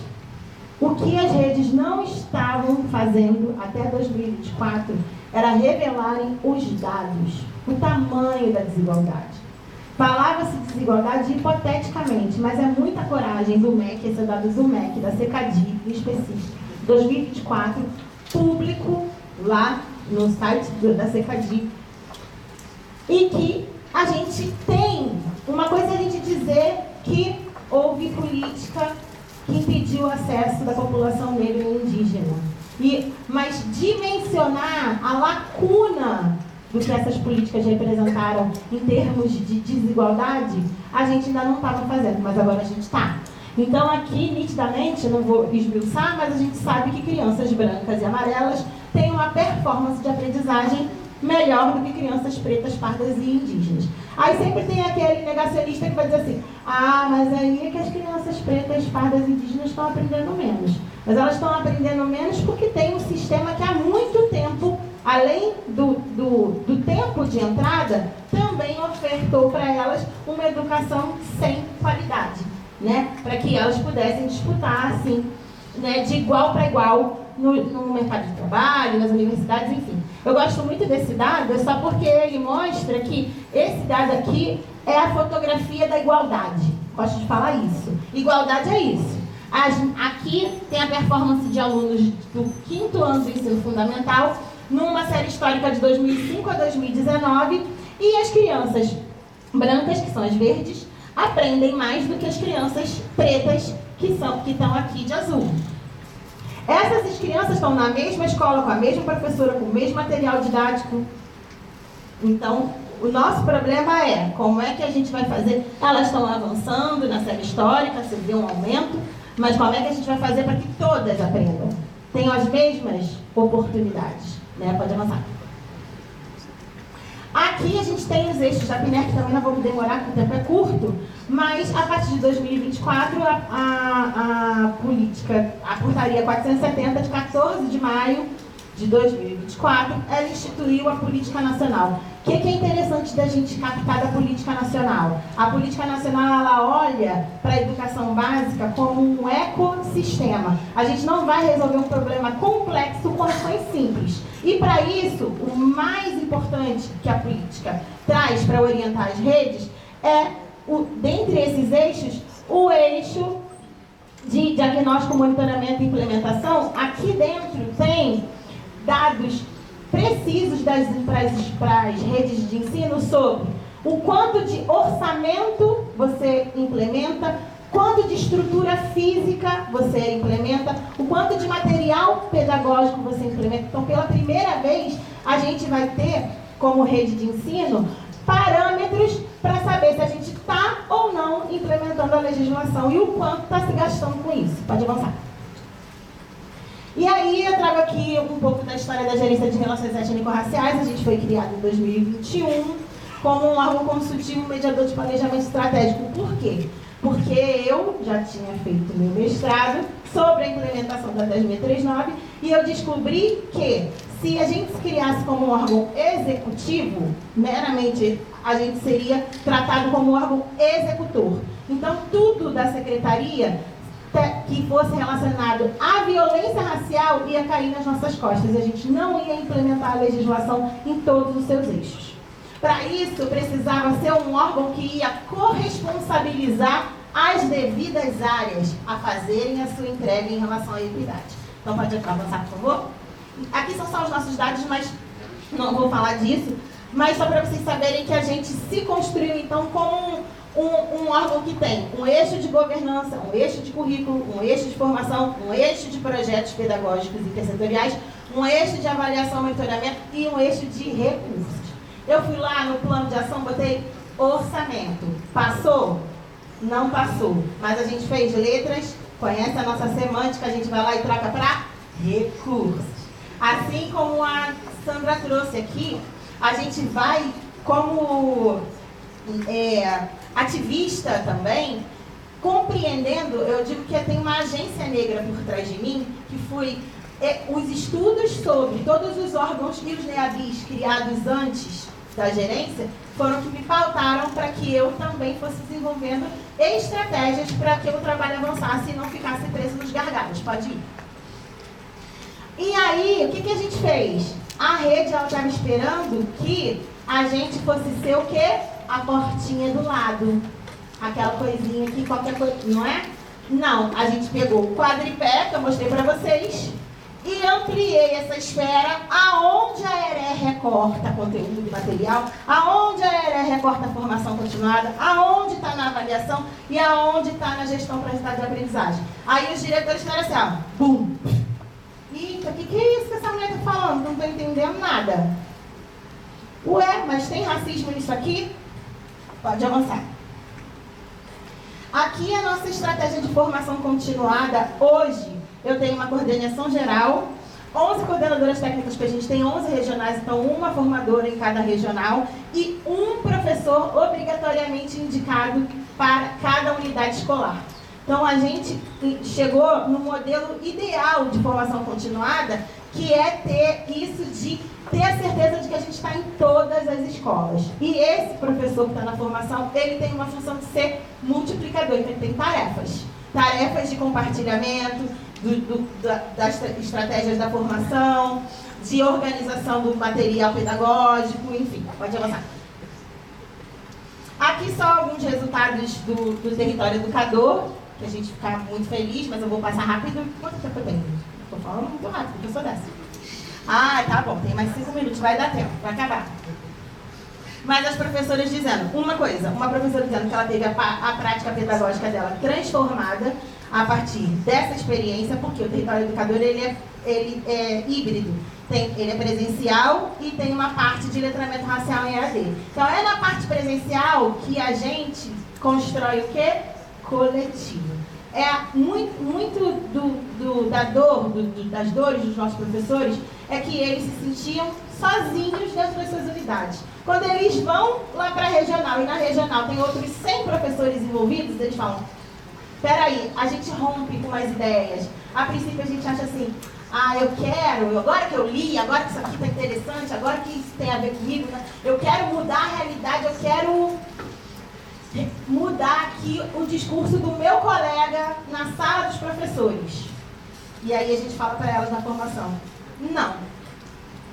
o que as redes não estavam fazendo até 2024 era revelarem os dados, o tamanho da desigualdade. Falava-se de desigualdade hipoteticamente, mas é muita coragem do MEC, esse é dado do MEC, da CECADI em específico, 2024, público lá no site da CECADI, e que a gente tem, uma coisa é a gente dizer que houve política que impediu o acesso da população negra e indígena. Mas dimensionar a lacuna do que essas políticas representaram em termos de desigualdade, a gente ainda não estava fazendo, mas agora a gente está. Então aqui, nitidamente, não vou esmiuçar, mas a gente sabe que crianças brancas e amarelas têm uma performance de aprendizagem melhor do que crianças pretas, pardas e indígenas. Aí sempre tem aquele negacionista que vai dizer assim, mas aí é que as crianças pretas, pardas e indígenas estão aprendendo menos. Mas elas estão aprendendo menos porque tem um sistema que há muito tempo, além do tempo de entrada, também ofertou para elas uma educação sem qualidade, né? Para que elas pudessem disputar, assim, né, de igual para igual no mercado de trabalho, nas universidades, enfim. Eu gosto muito desse dado, só porque ele mostra que esse dado aqui é a fotografia da igualdade. Gosto de falar isso. Igualdade é isso. Aqui tem a performance de alunos do 5º ano do ensino fundamental, numa série histórica de 2005 a 2019, e as crianças brancas, que são as verdes, aprendem mais do que as crianças pretas, que estão aqui de azul. Essas crianças estão na mesma escola, com a mesma professora, com o mesmo material didático. Então, o nosso problema é como é que a gente vai fazer. Elas estão avançando na série histórica, se vê um aumento, mas como é que a gente vai fazer para que todas aprendam? Tenham as mesmas oportunidades, né? Pode avançar. Aqui a gente tem os eixos da PNER, que também não vamos demorar, porque o tempo é curto, mas a partir de 2024, a portaria 470, de 14 de maio de 2024, ela instituiu a política nacional. O que é interessante da gente captar da política nacional? A política nacional, ela olha para a educação básica como um ecossistema. A gente não vai resolver um problema complexo com ações simples. E para isso, o mais importante que a política traz para orientar as redes é, dentre esses eixos, o eixo de diagnóstico, monitoramento e implementação. Aqui dentro tem dados precisos para as redes de ensino sobre o quanto de orçamento você implementa, quanto de estrutura física você implementa, o quanto de material pedagógico você implementa. Então, pela primeira vez, a gente vai ter, como rede de ensino, parâmetros para saber se a gente está ou não implementando a legislação e o quanto está se gastando com isso. Pode avançar. E aí eu trago aqui um pouco da história da Gerência de Relações Étnico-Raciais. A gente foi criado em 2021 como um órgão consultivo mediador de planejamento estratégico. Por quê? Porque eu já tinha feito meu mestrado sobre a implementação da 10.639 e eu descobri que se a gente se criasse como um órgão executivo, meramente a gente seria tratado como um órgão executor. Então tudo da secretaria que fosse relacionado à violência racial ia cair nas nossas costas e a gente não ia implementar a legislação em todos os seus eixos. Para isso, precisava ser um órgão que ia corresponsabilizar as devidas áreas a fazerem a sua entrega em relação à equidade. Então, pode avançar, por favor? Aqui são só os nossos dados, mas não vou falar disso. Mas só para vocês saberem que a gente se construiu, então, como um órgão que tem um eixo de governança, um eixo de currículo, um eixo de formação, um eixo de projetos pedagógicos intersetoriais, um eixo de avaliação e monitoramento e um eixo de recursos. Eu fui lá no plano de ação, botei orçamento. Passou? Não passou. Mas a gente fez letras, conhece a nossa semântica, a gente vai lá e troca para recursos. Assim como a Sandra trouxe aqui, a gente vai como ativista também, compreendendo, eu digo que tem uma agência negra por trás de mim, que foi os estudos sobre todos os órgãos e os NEABIs criados antes da gerência, foram que me pautaram para que eu também fosse desenvolvendo estratégias para que o trabalho avançasse e não ficasse preso nos gargalos. Pode ir. E aí, o que a gente fez? A rede estava esperando que a gente fosse ser o quê? A portinha do lado. Aquela coisinha aqui, qualquer coisa, não é? Não, a gente pegou o quadripé, que eu mostrei para vocês, e ampliei essa esfera aonde a ERE recorta conteúdo de material, aonde a ERE recorta a formação continuada, aonde está na avaliação e aonde está na gestão para resultado de aprendizagem. Aí os diretores ficaram assim, ó, bum! Eita, o que é isso que essa mulher está falando? Não estou entendendo nada. Ué, mas tem racismo nisso aqui? Pode avançar. Aqui a nossa estratégia de formação continuada. Hoje eu tenho uma coordenação geral, 11 coordenadoras técnicas, porque a gente tem 11 regionais, então uma formadora em cada regional e um professor obrigatoriamente indicado para cada unidade escolar. Então a gente chegou no modelo ideal de formação continuada, que é ter isso de ter a certeza de que a gente está em todas as escolas. E esse professor que está na formação, ele tem uma função de ser multiplicador, então ele tem tarefas. Tarefas de compartilhamento, das estratégias da formação, de organização do material pedagógico, enfim, pode avançar. Aqui só alguns resultados do território educador, que a gente fica muito feliz, mas eu vou passar rápido. Quanto tempo eu tenho? Estou falando muito rápido, porque eu sou dessa. Ah, tá bom, tem mais 5 minutos, vai dar tempo, vai acabar. Mas as professoras dizendo uma coisa, uma professora dizendo que ela teve a prática pedagógica dela transformada a partir dessa experiência, porque o território educador ele é híbrido. Ele é presencial e tem uma parte de letramento racial em EAD. Então é na parte presencial que a gente constrói o quê? Coletivo. É muito das dores dos nossos professores é que eles se sentiam sozinhos dentro das suas unidades. Quando eles vão lá para a regional, e na regional tem outros 100 professores envolvidos, eles falam, peraí, a gente rompe com as ideias. A princípio a gente acha assim, eu quero, agora que eu li, agora que isso aqui está interessante, agora que isso tem a ver comigo, né? Eu quero mudar a realidade, eu quero mudar aqui o discurso do meu colega na sala dos professores. E aí a gente fala para elas na formação, não,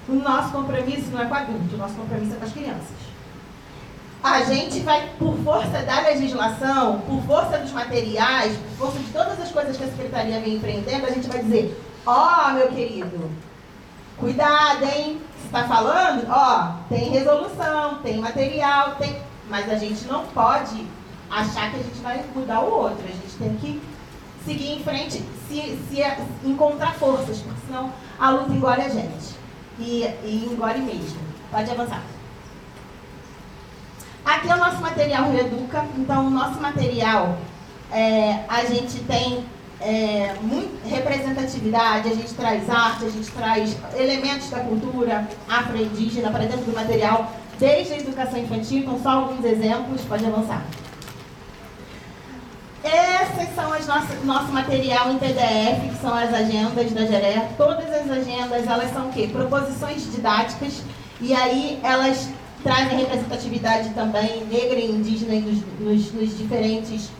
o nosso compromisso não é com o adulto, o nosso compromisso é com as crianças. A gente vai, por força da legislação, por força dos materiais, por força de todas as coisas que a Secretaria vem empreendendo, a gente vai dizer, meu querido, cuidado, hein? Você está falando? Tem resolução, tem material, tem... Mas a gente não pode achar que a gente vai mudar o outro. A gente tem que seguir em frente, se encontrar forças, porque senão a luta engole a gente. E engole mesmo. Pode avançar. Aqui é o nosso material Reeduca. Então, o nosso material, a gente tem representatividade, a gente traz arte, a gente traz elementos da cultura afro-indígena para dentro do material, desde a educação infantil, então só alguns exemplos, pode avançar. Essas são nosso material em PDF, que são as agendas da GERE. Todas as agendas, elas são o quê? Proposições didáticas, e aí elas trazem representatividade também negra e indígena nos diferentes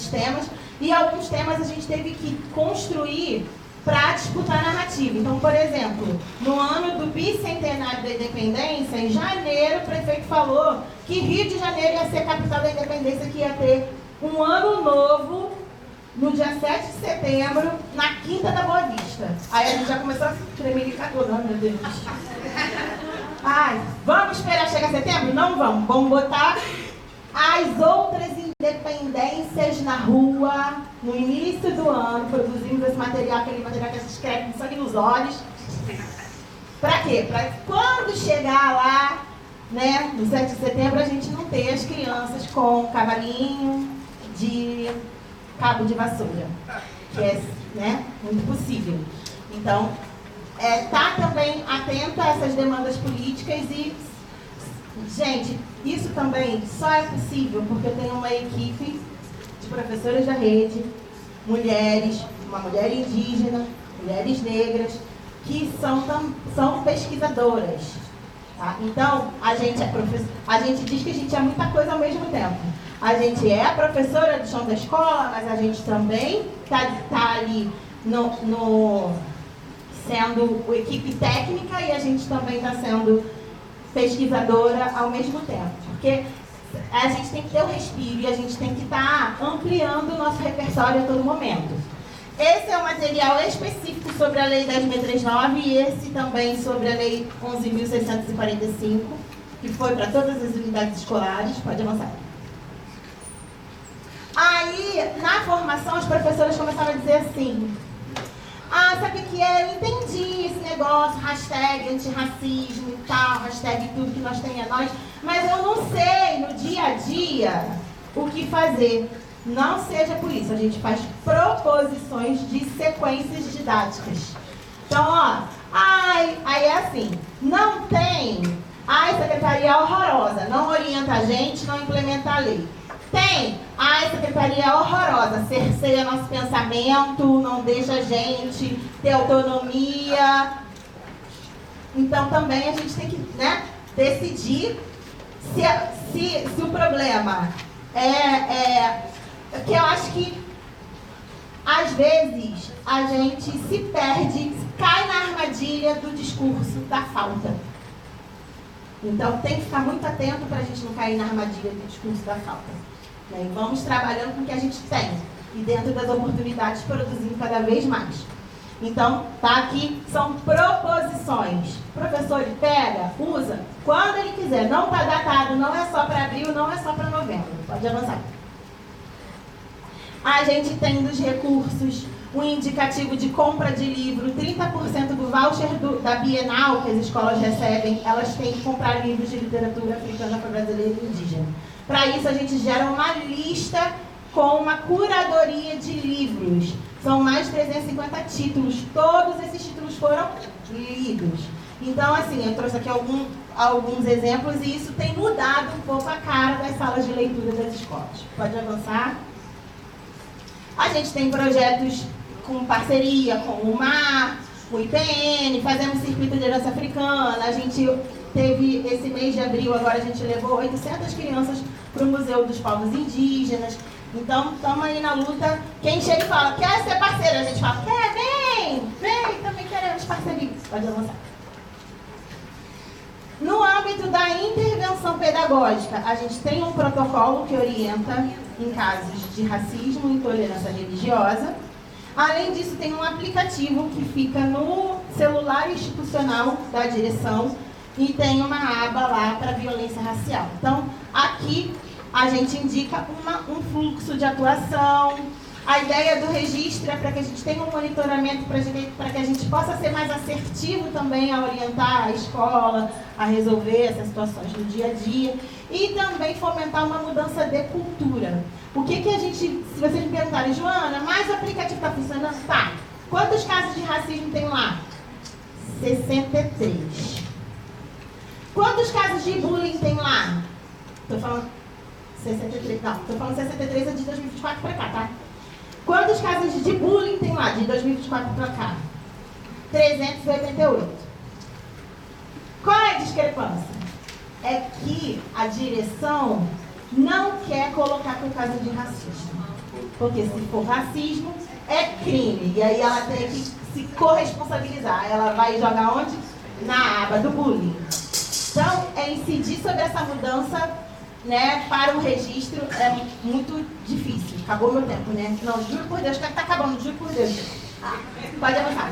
temas. E alguns temas a gente teve que construir para disputar a narrativa. Então, por exemplo, no ano do bicentenário da independência, em janeiro, o prefeito falou que Rio de Janeiro ia ser a capital da independência, que ia ter um ano novo no dia 7 de setembro, na Quinta da Boa Vista. Aí a gente já começou a se tremelicar toda, meu Deus. Vamos esperar chegar setembro? Não vamos. Vamos botar as outras independências na rua, no início do ano. Produzimos esse material, aquele material que a gente escreve com sangue nos olhos. Pra quê? Pra quando chegar lá, né, no 7 de setembro, a gente não ter as crianças com cavalinho de cabo de vassoura, que é, né, muito possível. Então, tá também atento a essas demandas políticas e, gente, isso também só é possível porque eu tenho uma equipe de professoras da rede, mulheres, uma mulher indígena, mulheres negras, que são pesquisadoras. Tá? Então, a gente diz que a gente é muita coisa ao mesmo tempo. A gente é a professora do chão da escola, mas a gente também tá ali sendo equipe técnica e a gente também está sendo pesquisadora ao mesmo tempo. Porque a gente tem que ter o respiro e a gente tem que estar ampliando o nosso repertório a todo momento. Esse é o material específico sobre a Lei 10.639 e esse também sobre a Lei 11.645, que foi para todas as unidades escolares. Pode avançar. Aí, na formação, as professoras começaram a dizer assim, sabe o que é? Eu entendi esse negócio, hashtag antirracismo e tal, hashtag tudo que nós tem é nós, mas eu não sei no dia a dia o que fazer. Não seja por isso, a gente faz proposições de sequências didáticas. Então, aí é assim, não tem, secretaria horrorosa, não orienta a gente, não implementa a lei. Tem, secretaria horrorosa, cerceia nosso pensamento, não deixa a gente ter autonomia. Então também a gente tem que, né, decidir se o problema que eu acho que às vezes, a gente se perde, cai na armadilha do discurso da falta. Então, tem que ficar muito atento para a gente não cair na armadilha do discurso da falta. E vamos trabalhando com o que a gente tem. E dentro das oportunidades, produzindo cada vez mais. Então, tá aqui, são proposições. O professor, ele pega, usa, quando ele quiser. Não está datado, não é só para abril, não é só para novembro. Pode avançar. A gente tem dos recursos um indicativo de compra de livro, 30% do voucher da Bienal que as escolas recebem, elas têm que comprar livros de literatura africana, brasileira e indígena. Para isso, a gente gera uma lista com uma curadoria de livros. São mais de 350 títulos. Todos esses títulos foram lidos. Então, assim, eu trouxe aqui alguns exemplos e isso tem mudado um pouco a cara das salas de leitura das escolas. Pode avançar? A gente tem projetos com parceria com o MAR, o IPN, fazemos circuito de herança africana. A gente teve, esse mês de abril, agora a gente levou 800 crianças para o Museu dos Povos Indígenas. Então, estamos aí na luta. Quem chega e fala, quer ser parceiro? A gente fala, quer? Vem, também queremos parceria. Pode avançar. No âmbito da intervenção pedagógica, a gente tem um protocolo que orienta em casos de racismo e intolerância religiosa. Além disso, tem um aplicativo que fica no celular institucional da direção e tem uma aba lá para violência racial. Então, aqui a gente indica um fluxo de atuação. A ideia do registro é para que a gente tenha um monitoramento, para que a gente possa ser mais assertivo também a orientar a escola, a resolver essas situações no dia a dia. E também fomentar uma mudança de cultura. O que a gente, se vocês me perguntarem, Joana, mas o aplicativo está funcionando? Tá. Quantos casos de racismo tem lá? 63. Quantos casos de bullying tem lá? Estou falando 63, não, estou falando 63 é de 2024 para cá, tá? Quantos casos de bullying tem lá, de 2024 para cá? 388. Qual é a discrepância? É que a direção não quer colocar por causa de racismo. Porque se for racismo, é crime. E aí ela tem que se corresponsabilizar. Ela vai jogar onde? Na aba do bullying. Então, incidir sobre essa mudança, né, para o registro é muito difícil. Acabou meu tempo, né? Não, juro por Deus que está acabando, juro por Deus. Pode avançar.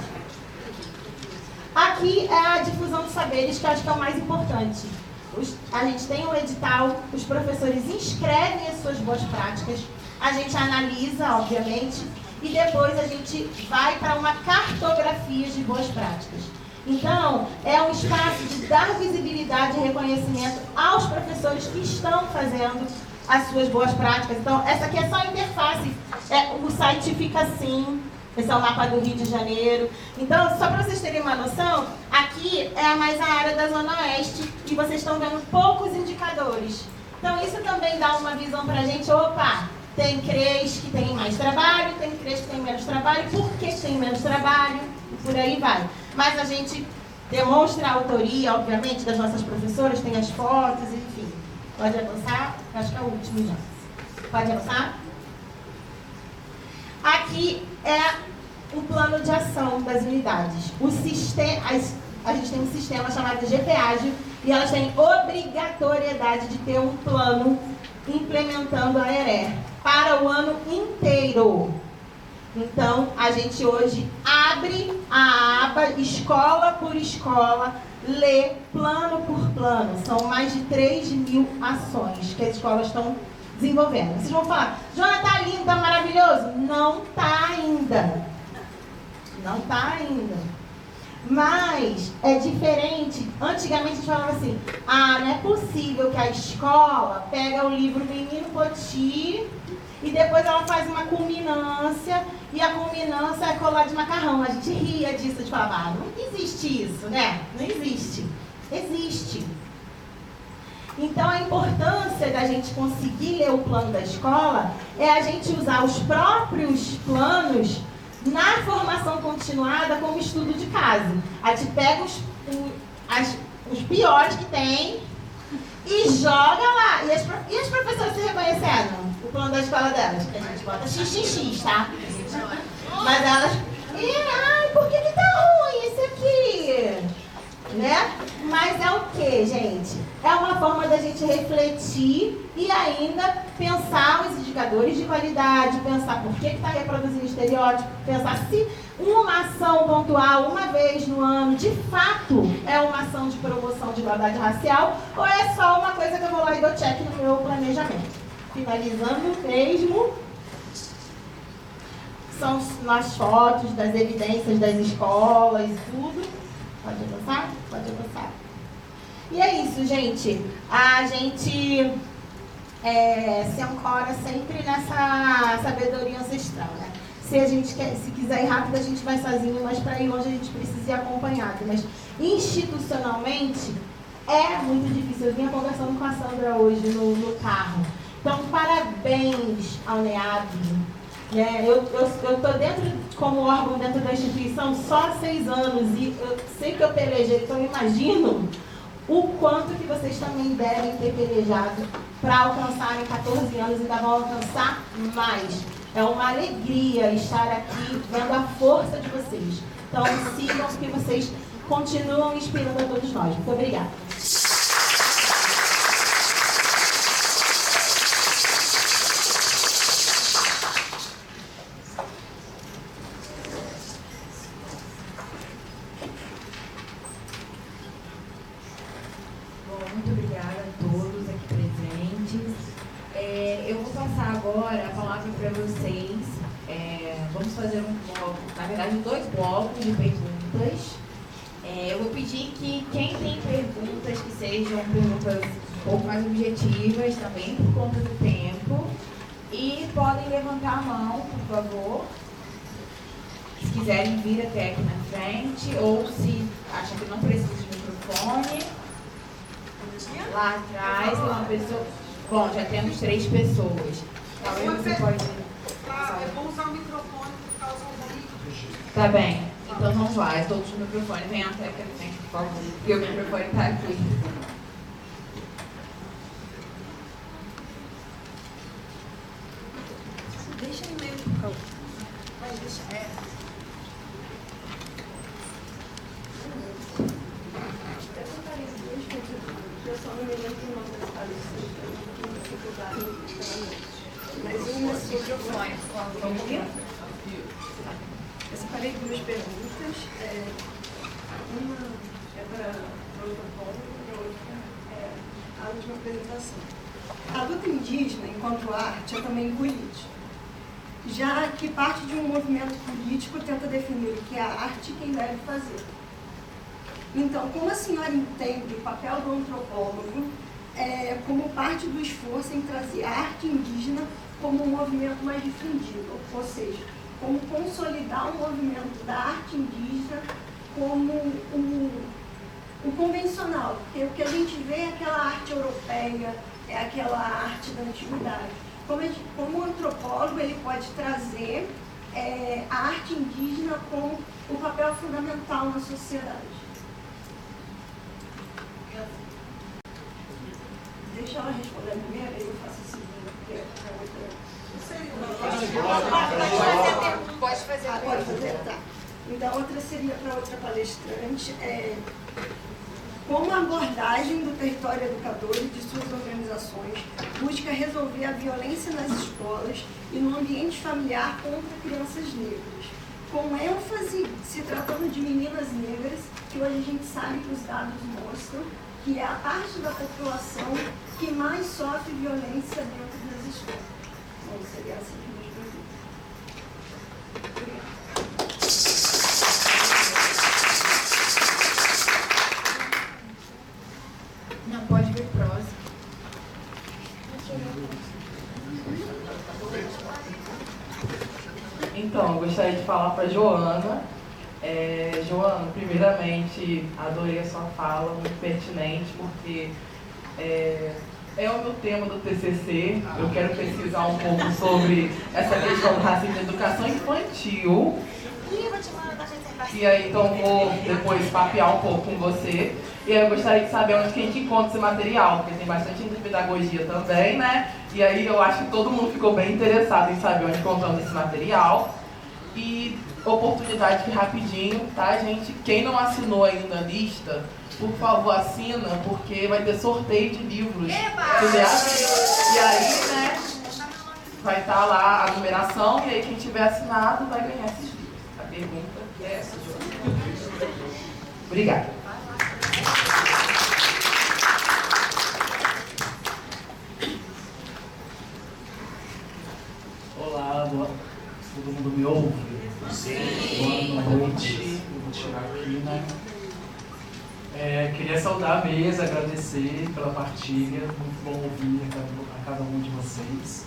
Aqui é a difusão dos saberes, que eu acho que é o mais importante. A gente tem um edital, os professores inscrevem as suas boas práticas, a gente analisa, obviamente, e depois a gente vai para uma cartografia de boas práticas. Então, é um espaço de dar visibilidade e reconhecimento aos professores que estão fazendo as suas boas práticas. Então, essa aqui é só a interface, o site fica assim. Esse é o mapa do Rio de Janeiro. Então, só para vocês terem uma noção, aqui é mais a área da Zona Oeste e vocês estão vendo poucos indicadores. Então, isso também dá uma visão para a gente. Opa, tem CREs que tem mais trabalho, tem CREs que tem menos trabalho. Por que tem menos trabalho? E por aí vai. Mas a gente demonstra a autoria, obviamente, das nossas professoras, tem as fotos, enfim. Pode avançar? Acho que é o último já. Pode avançar? Aqui é o plano de ação das unidades. A gente tem um sistema chamado GPAGE e elas têm obrigatoriedade de ter um plano implementando a ERE para o ano inteiro. Então, a gente hoje abre a aba escola por escola, lê plano por plano. São mais de 3.000 ações que as escolas estão desenvolvendo. Vocês vão falar, Joana, tá lindo, tá maravilhoso? Não tá ainda. Não tá ainda. Mas é diferente. Antigamente a gente falava assim, não é possível que a escola pega o livro Menino Poti e depois ela faz uma culminância e a culminância é colar de macarrão. A gente ria disso, a gente falava, não existe isso, né? Não existe. Existe. Então, a importância da gente conseguir ler o plano da escola é a gente usar os próprios planos na formação continuada como estudo de caso. A gente pega os piores que tem e joga lá. E as professoras se reconhecendo o plano da escola delas? A gente bota XXX, tá? Mas elas... ai, por que tá ruim esse aqui? Né? Mas é o que, gente? É uma forma da gente refletir e ainda pensar os indicadores de qualidade, pensar por que está reproduzindo estereótipo, pensar se uma ação pontual, uma vez no ano, de fato é uma ação de promoção de igualdade racial ou é só uma coisa que eu vou lá e dou check no meu planejamento. Finalizando mesmo, são nas fotos das evidências das escolas e tudo. Pode avançar? Pode avançar. E é isso, gente. A gente se ancora sempre nessa sabedoria ancestral, né? Se quiser ir rápido, a gente vai sozinho, mas para ir longe a gente precisa ir acompanhado. Mas institucionalmente é muito difícil. Eu vinha conversando com a Sandra hoje no carro. Então, parabéns ao NEAB. Eu estou como órgão dentro da instituição só há 6 anos e eu sei que eu pelejei, então eu imagino o quanto que vocês também devem ter pelejado para alcançarem 14 anos e ainda vão alcançar mais. É uma alegria estar aqui vendo a força de vocês. Então sigam que vocês continuam inspirando a todos nós. Muito obrigada. Muito obrigada a todos aqui presentes. Eu vou passar agora a palavra para vocês. Vamos fazer um bloco, na verdade 2 blocos de perguntas. Eu vou pedir que quem tem perguntas, que sejam perguntas um pouco mais objetivas também, por conta do tempo. E podem levantar a mão, por favor. Se quiserem vir até aqui na frente, ou se acham que não precisa de microfone. Lá atrás tem uma pessoa. Bom, já temos 3 pessoas. Talvez você pode. Eu vou usar o microfone por causa do vídeo. Tá bem. Então vamos lá. Todos no microfone. Venham até aqui na frente, por favor. Porque o microfone está aqui. Deixa ele mesmo. Vai deixar. Eu só não me lembro o nome das palestras, eu tenho dificuldade. Mas uma sobre o fone, por favor. Eu separei 2 perguntas. Uma é para o antropólogo e a outra é a última apresentação. A luta indígena, enquanto arte, é também política, já que parte de um movimento político tenta definir o que é a arte e quem deve fazer. Então, como a senhora entende o papel do antropólogo como parte do esforço em trazer a arte indígena como um movimento mais difundido, ou seja, como consolidar o movimento da arte indígena como o convencional, porque o que a gente vê é aquela arte europeia, é aquela arte da antiguidade. Como o antropólogo, ele pode trazer a arte indígena como o papel fundamental na sociedade. Deixa ela responder a primeira, aí eu faço a segunda, porque Pode fazer a pode fazer? Tá. Então, outra seria para outra palestrante. Como a abordagem do território educador e de suas organizações busca resolver a violência nas escolas e no ambiente familiar contra crianças negras, com ênfase se tratando de meninas negras, que hoje a gente sabe que os dados mostram que é a parte da população que mais sofre violência dentro das escolas. Bom, seria essa a minha pergunta. Obrigada. Não, pode vir próximo. Então, eu gostaria de falar para a Joana. Joana, primeiramente, adorei a sua fala, muito pertinente, porque é o meu tema do TCC. Eu quero pesquisar um pouco sobre essa questão do racismo na educação infantil. E aí, então, vou depois papear um pouco com você. E aí, eu gostaria de saber onde que a gente encontra esse material, porque tem bastante pedagogia também, né? E aí, eu acho que todo mundo ficou bem interessado em saber onde encontramos esse material. E oportunidade rapidinho, tá, gente? Quem não assinou ainda a lista, por favor, assina, porque vai ter sorteio de livros. E aí, né, vai estar lá a numeração, e aí quem tiver assinado vai ganhar esses livros. A pergunta é essa, Joana. Obrigada. Olá, todo mundo me ouve? Sim. Boa noite. Eu vou tirar aqui, né? Queria saudar a mesa, agradecer pela partilha, muito bom ouvir a cada um de vocês.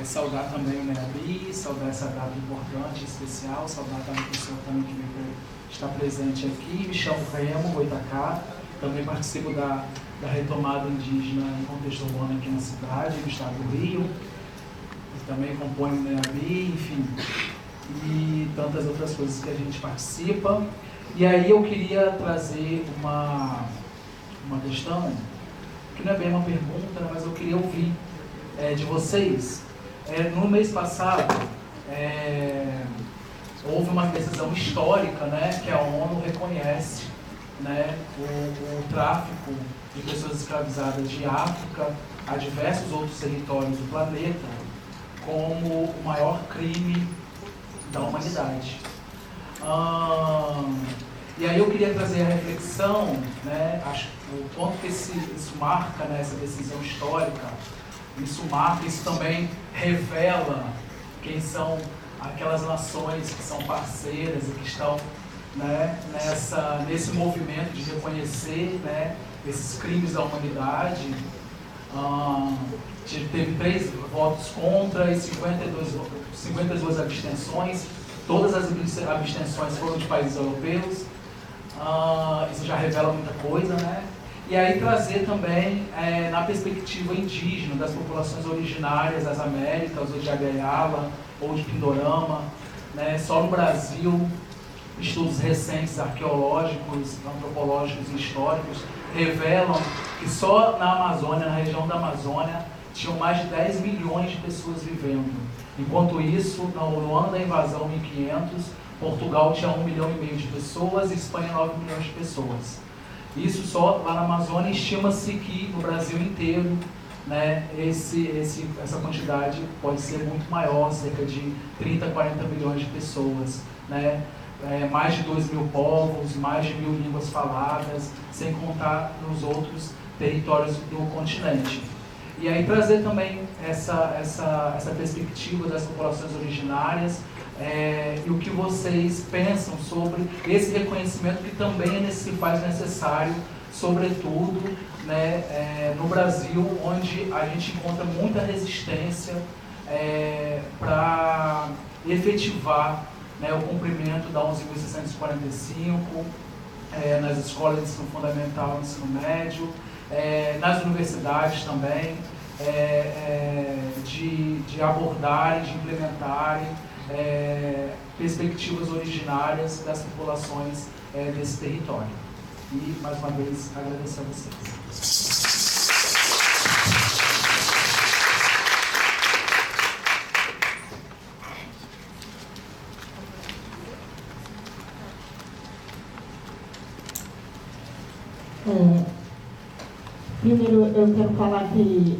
Saudar também o Neabi, saudar essa data importante, especial, saudar a pessoa também que está presente aqui. Me chamo Remo Goitacá, também participo da retomada indígena em contexto urbano aqui na cidade, no estado do Rio. Também compõe o Neabi, enfim, e tantas outras coisas que a gente participa. E aí eu queria trazer uma questão, que não é bem uma pergunta, mas eu queria ouvir de vocês. No mês passado, houve uma decisão histórica, né, que a ONU reconhece, né, o tráfico de pessoas escravizadas de África a diversos outros territórios do planeta como o maior crime da humanidade. E aí eu queria trazer a reflexão, né, o quanto que isso marca, né, essa decisão histórica, isso também revela quem são aquelas nações que são parceiras e que estão, né, nesse movimento de reconhecer, né, esses crimes da humanidade. Teve 3 votos contra e 52 abstenções. Todas as abstenções foram de países europeus. Isso já revela muita coisa, né? E aí trazer também, na perspectiva indígena, das populações originárias das Américas, ou de Agaiala, ou de Pindorama, né? Só no Brasil, estudos recentes, arqueológicos, antropológicos e históricos, revelam que só na Amazônia, na região da Amazônia, tinham mais de 10 milhões de pessoas vivendo. Enquanto isso, no ano da invasão, 1500, Portugal tinha 1,5 milhão de pessoas e Espanha 9 milhões de pessoas. Isso só lá na Amazônia. Estima-se que no Brasil inteiro, né, essa quantidade pode ser muito maior, cerca de 30, 40 milhões de pessoas, né? Mais de 2 mil povos, mais de 1.000 línguas faladas, sem contar nos outros territórios do continente. E aí trazer também essa perspectiva das populações originárias e o que vocês pensam sobre esse reconhecimento que também se faz necessário, sobretudo, né, no Brasil, onde a gente encontra muita resistência para efetivar, né, o cumprimento da 11.645 nas escolas de ensino fundamental e ensino médio, nas universidades também, de abordarem, de implementarem perspectivas originárias das populações desse território. E, mais uma vez, agradecer a vocês. Primeiro, eu quero falar que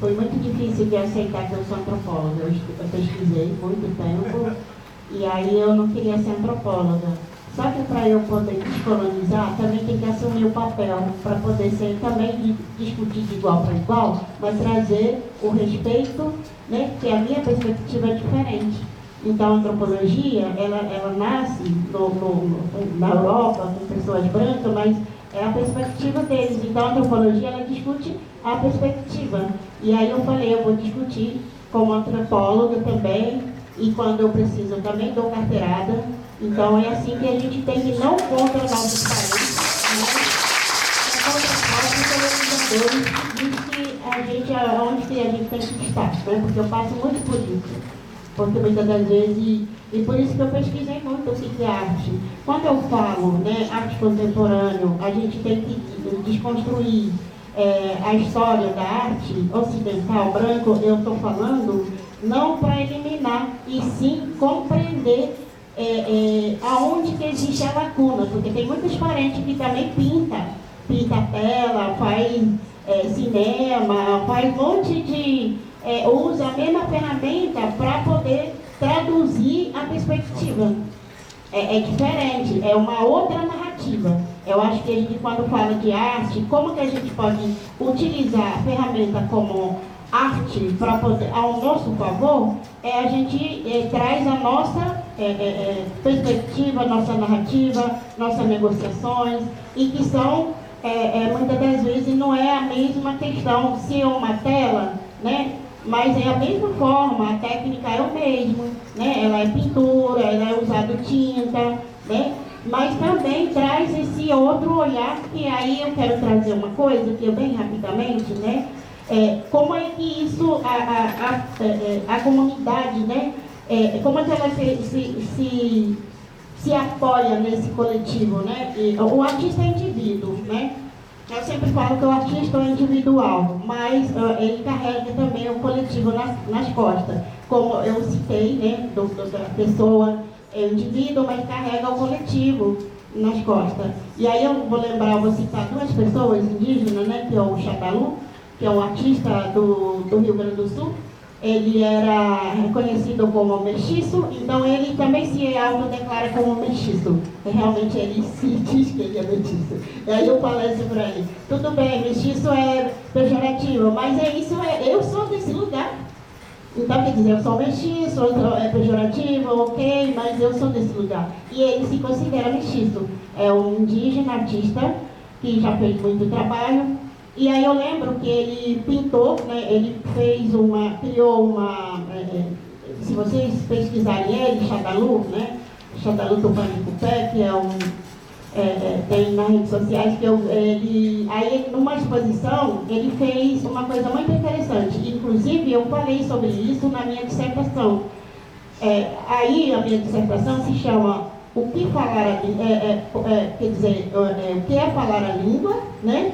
foi muito difícil de aceitar que eu sou antropóloga. Eu pesquisei muito tempo e aí eu não queria ser antropóloga. Só que para eu poder descolonizar, também tem que assumir o papel para poder ser também discutir de igual para igual, mas trazer o respeito, né, que a minha perspectiva é diferente. Então, a antropologia, ela nasce na Europa com pessoas brancas, mas é a perspectiva deles. Então, a antropologia, ela discute a perspectiva. E aí eu falei, eu vou discutir como antropóloga também, e quando eu preciso, eu também dou carteirada. Então, é assim que a gente tem que, não contra nossos países, mas contra os colonizadores, diz que onde que a gente tem que estar, né? Porque eu passo muito por isso. Porque muitas das vezes, e por isso que eu pesquisei muito o que é arte. Quando eu falo, né, arte contemporânea, a gente tem que desconstruir a história da arte ocidental, branco. Eu estou falando não para eliminar, e sim compreender aonde que existe a lacuna, porque tem muitos parentes que também pinta tela, faz cinema, faz um monte de... usa a mesma ferramenta para poder traduzir a perspectiva. É diferente, é uma outra narrativa. Eu acho que a gente, quando fala de arte, como que a gente pode utilizar a ferramenta como arte para poder, ao nosso favor, a gente traz a nossa perspectiva, nossa narrativa, nossas negociações, e que são, muitas das vezes, não é a mesma questão se é uma tela, né? Mas é a mesma forma, a técnica é o mesmo, né? Ela é pintura, ela é usada tinta, né? Mas também traz esse outro olhar, que aí eu quero trazer uma coisa, que eu bem rapidamente, né? Como é que isso, a comunidade, né? Como é que ela se apoia nesse coletivo, né? O artista é indivíduo, né? Eu sempre falo que o artista é individual, mas ele carrega também o coletivo nas costas. Como eu citei, né, da pessoa é o indivíduo, mas carrega o coletivo nas costas. E aí eu vou citar duas pessoas indígenas, né, que é o Xadalu, que é um artista do Rio Grande do Sul. Ele era reconhecido como mestiço, então ele também se autodeclara como mestiço. Realmente ele se diz que ele é mestiço. E aí eu falo assim para ele, tudo bem, mestiço é pejorativo, mas eu sou desse lugar. Então, quer dizer, eu sou mestiço, é pejorativo, ok, mas eu sou desse lugar. E ele se considera mestiço. É um indígena artista que já fez muito trabalho. E aí eu lembro que ele pintou, né, ele criou uma, se vocês pesquisarem ele, Xadalu, né, Xadalu Tupaniquipé, que tem nas redes sociais, aí numa exposição, ele fez uma coisa muito interessante. Inclusive, eu falei sobre isso na minha dissertação. Aí a minha dissertação se chama O que falar o que é falar a língua, né?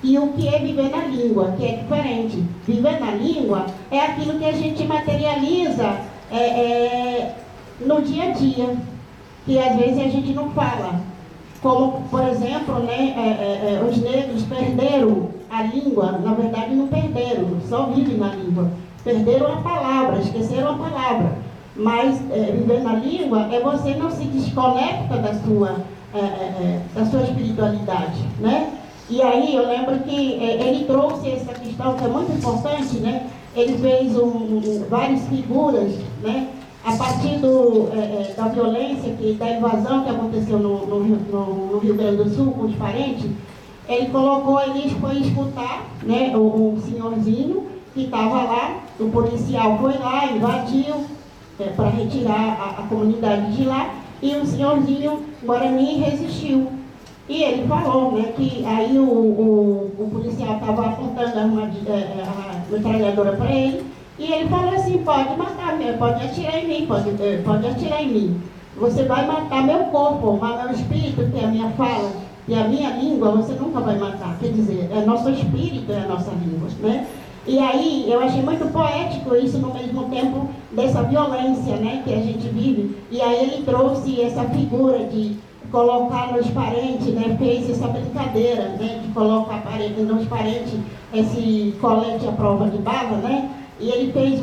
E o que é viver na língua, que é diferente. Viver na língua é aquilo que a gente materializa no dia a dia, que às vezes a gente não fala. Como, por exemplo, né, os negros perderam a língua, na verdade não perderam, só vivem na língua. Perderam a palavra, esqueceram a palavra. Mas viver na língua é você não se desconecta da sua espiritualidade, né? E aí eu lembro que ele trouxe essa questão que é muito importante, né? Ele fez várias figuras, né? A partir da violência, da invasão que aconteceu no Rio Grande do Sul com os parentes, ele foi escutar, né, o senhorzinho que estava lá, o policial foi lá, invadiu para retirar a comunidade de lá, e o senhorzinho Guarani resistiu. E ele falou, né, que aí o policial estava apontando a metralhadora para ele, e ele falou assim, pode matar, pode atirar em mim, pode atirar em mim. Você vai matar meu corpo, mas meu espírito, que é a minha fala, e a minha língua, você nunca vai matar. Quer dizer, nosso espírito é a nossa língua, né? E aí, eu achei muito poético isso no mesmo tempo dessa violência, né, que a gente vive. E aí ele trouxe essa figura de colocar nos parentes, né, fez essa brincadeira, né, de colocar nos parentes esse colete à prova de bala, né, e ele fez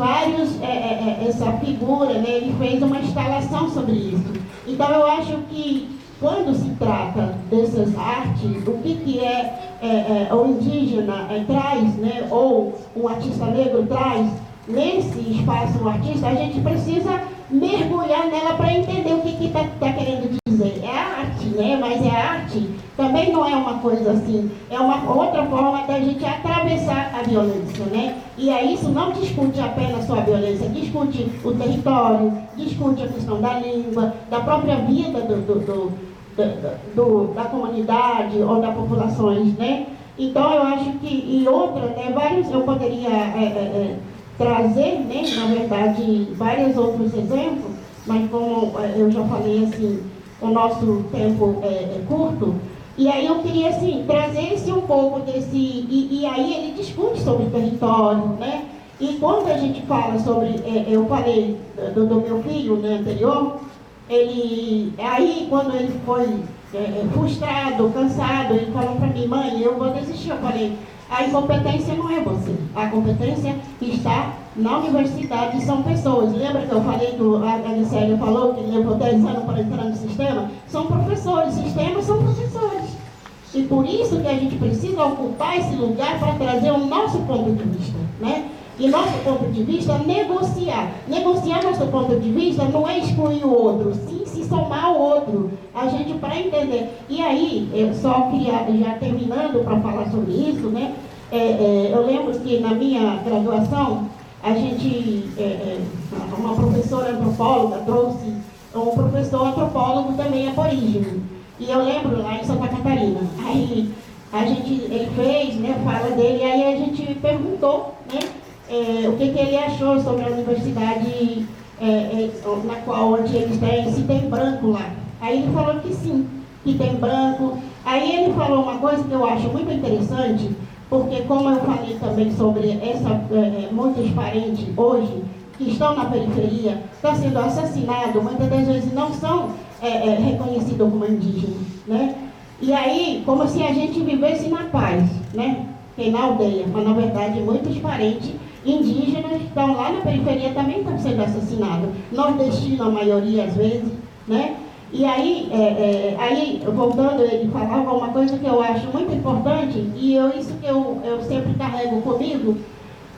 essa figura, né, ele fez uma instalação sobre isso. Então eu acho que quando se trata dessas artes, o que o indígena traz, né, ou um artista negro traz nesse espaço o artista, a gente precisa mergulhar nela para entender o que está querendo dizer. É a arte, né? Mas a arte também não é uma coisa assim, é uma outra forma da gente atravessar a violência, né? E aí isso não discute apenas só a violência, discute o território, discute a questão da língua, da própria vida da comunidade ou das populações, né? Então eu acho que, e outra, né, eu poderia trazer, né, na verdade, vários outros exemplos, mas como eu já falei, assim, o nosso tempo é curto, e aí eu queria, assim, trazer um pouco desse, e aí ele discute sobre território, né, E quando a gente fala sobre, eu falei do meu filho, né, anterior, aí quando ele foi frustrado, cansado, ele falou para mim: mãe, eu vou desistir. Eu falei: a incompetência não é você, a competência está na universidade, são pessoas. Lembra que eu falei que a Gisele falou que levou 10 anos para entrar no sistema? São professores, sistemas são professores. E por isso que a gente precisa ocupar esse lugar para trazer o nosso ponto de vista, né? E nosso ponto de vista é negociar. Negociar nosso ponto de vista não é excluir o outro, sim se somar ao outro. A gente, para entender. E aí, eu só queria, já terminando para falar sobre isso, né? Eu lembro que na minha graduação, a gente, uma professora antropóloga trouxe um professor antropólogo também aborígene. E eu lembro lá em Santa Catarina. Aí ele fez, né, fala dele, aí a gente perguntou, né? O que ele achou sobre a universidade na qual onde eles têm, se tem branco lá. Aí ele falou que sim, que tem branco. Aí ele falou uma coisa que eu acho muito interessante, porque como eu falei também sobre muitos parentes hoje que estão na periferia, estão sendo assassinados, muitas das vezes não são reconhecidos como indígenas, né? E aí, como se a gente vivesse na paz, né? Que na aldeia, mas na verdade muitos parentes indígenas estão lá na periferia, também estão sendo assassinados, nordestinos a maioria às vezes, né? E aí, voltando, ele falava uma coisa que eu acho muito importante, e isso que eu sempre carrego comigo.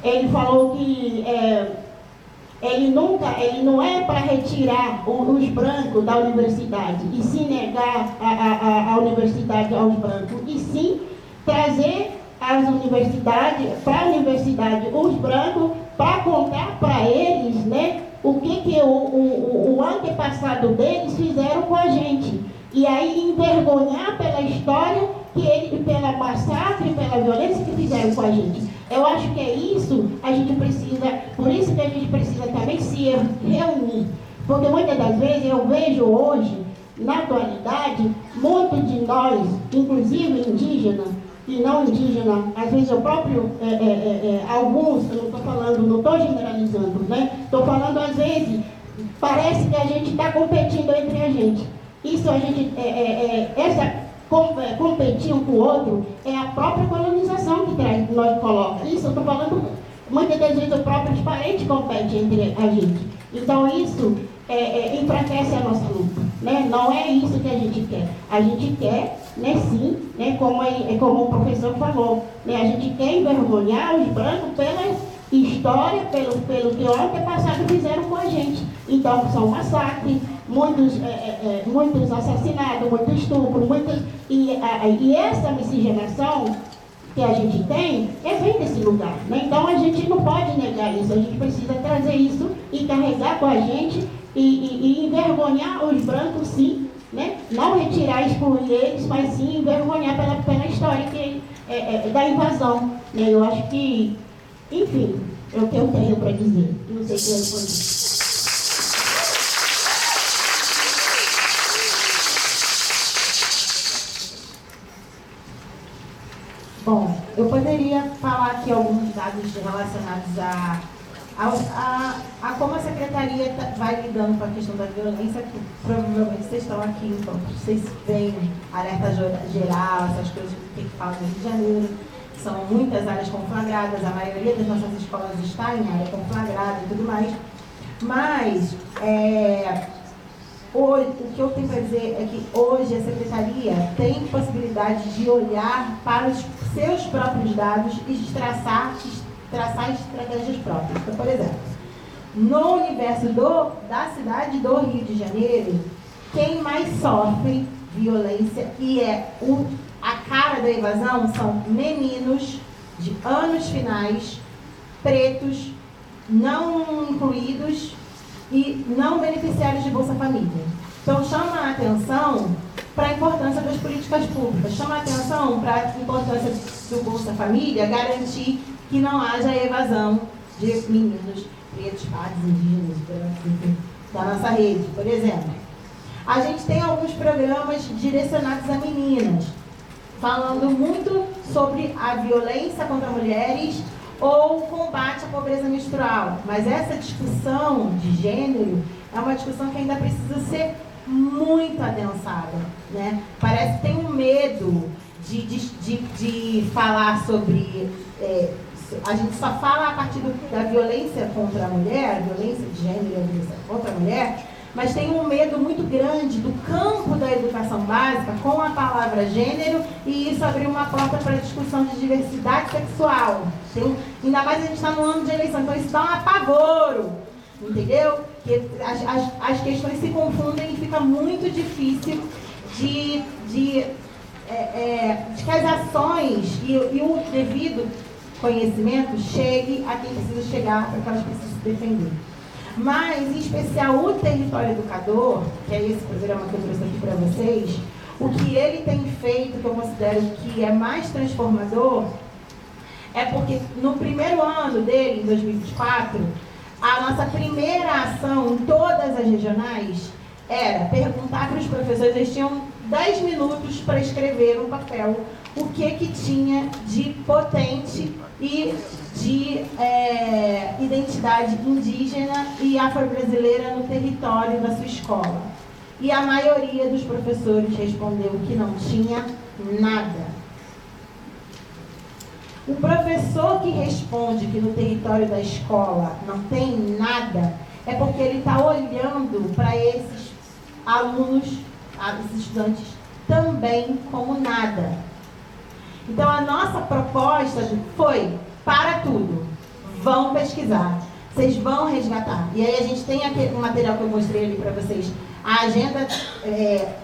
Ele falou que ele não é para retirar os brancos da universidade e se negar a universidade aos brancos, e sim trazer as universidades, para a universidade, os brancos, para contar para eles, né, o que o antepassado deles fizeram com a gente. E aí envergonhar pela história, pela massacre, pela violência que fizeram com a gente. Eu acho que é isso, a gente precisa, por isso que a gente precisa também se reunir. Porque muitas das vezes eu vejo hoje, na atualidade, muitos de nós, inclusive indígenas, e não indígena, às vezes eu próprio, alguns, eu não estou falando, não estou generalizando, né? Estou falando, às vezes, parece que a gente está competindo entre a gente. Isso a gente, competir um com o outro, é a própria colonização que nós coloca. Isso eu estou falando, muitas das vezes os próprios parentes competem entre a gente. Então isso enfraquece a nossa luta, né? Não é isso que a gente quer. A gente quer, né, sim, né, como o professor falou, né, a gente quer envergonhar os brancos pela história, pelo que o antepassado fizeram com a gente. Então, são massacres, muitos assassinatos, muito estupro, e essa miscigenação que a gente tem vem desse lugar, né? Então, a gente não pode negar isso, a gente precisa trazer isso e carregar com a gente e envergonhar os brancos, sim, né? Não retirar, excluir eles, mas sim envergonhar pela história da invasão, né? Eu acho que, enfim, é o que eu tenho para dizer. Não sei se eu respondi. Bom, eu poderia falar aqui alguns dados relacionados a como a Secretaria vai lidando com a questão da violência, que provavelmente vocês estão aqui, então vocês veem alerta geral, essas coisas que falam no Rio de Janeiro. São muitas áreas conflagradas, a maioria das nossas escolas está em área conflagrada e tudo mais. Mas hoje, o que eu tenho para dizer é que hoje a Secretaria tem possibilidade de olhar para os seus próprios dados e de traçar estratégias próprias. Então, por exemplo, no universo da cidade do Rio de Janeiro, quem mais sofre violência e a cara da evasão são meninos de anos finais, pretos, não incluídos e não beneficiários de Bolsa Família. Então, chama a atenção para a importância das políticas públicas, chama a atenção para a importância do Bolsa Família garantir que não haja evasão de meninos pretos, pardos, indígenas, brancos, da nossa rede, por exemplo. A gente tem alguns programas direcionados a meninas, falando muito sobre a violência contra mulheres, ou o combate à pobreza menstrual. Mas essa discussão de gênero é uma discussão que ainda precisa ser muito adensada, né? Parece que tem um medo de falar sobre... a gente só fala a partir da violência contra a mulher, violência de gênero e a violência contra a mulher, mas tem um medo muito grande do campo da educação básica com a palavra gênero, e isso abriu uma porta para a discussão de diversidade sexual. Ainda mais a gente está no ano de eleição, então isso dá um apavoro, entendeu? Que as questões se confundem e fica muito difícil de que as ações e o devido conhecimento chegue a quem precisa chegar, para que elas precisam se defender. Mas, em especial, o Território Educador, que é esse programa que eu trouxe aqui para vocês, o que ele tem feito, que eu considero que é mais transformador, é porque no primeiro ano dele, em 2024, a nossa primeira ação em todas as regionais era perguntar para os professores, eles tinham 10 minutos para escrever no papel o que tinha de potente e de identidade indígena e afro-brasileira no território da sua escola. E a maioria dos professores respondeu que não tinha nada. O professor que responde que no território da escola não tem nada, é porque ele está olhando para esses alunos, esses estudantes, também como nada. Então, a nossa proposta foi, para tudo, vão pesquisar, vocês vão resgatar. E aí a gente tem aquele material que eu mostrei ali para vocês, a agenda,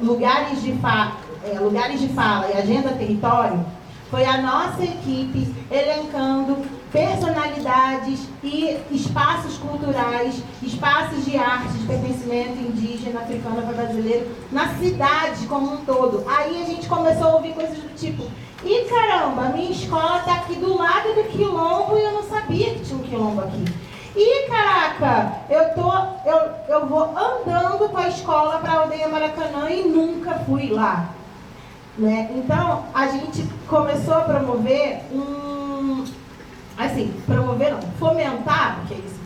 lugares de fala e agenda território, foi a nossa equipe elencando personalidades e espaços culturais, espaços de arte, de pertencimento indígena, africano, brasileiro, na cidade como um todo. Aí a gente começou a ouvir coisas do tipo, e caramba, minha escola está aqui do lado do quilombo e eu não sabia que tinha um quilombo aqui. E caraca, eu vou andando com a escola para a Aldeia Maracanã e nunca fui lá. Né? Então, a gente começou a promover fomentar, porque isso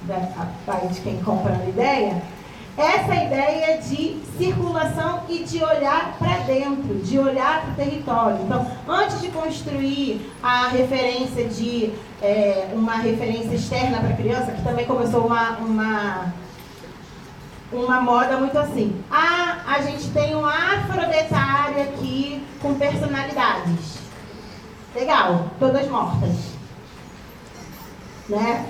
vai de quem compra a ideia, essa ideia de circulação e de olhar para dentro, de olhar para o território. Então, antes de construir a referência de uma referência externa para a criança, que também começou uma moda muito assim. A gente tem um afrobetário aqui com personalidades. Legal, todas mortas. Né?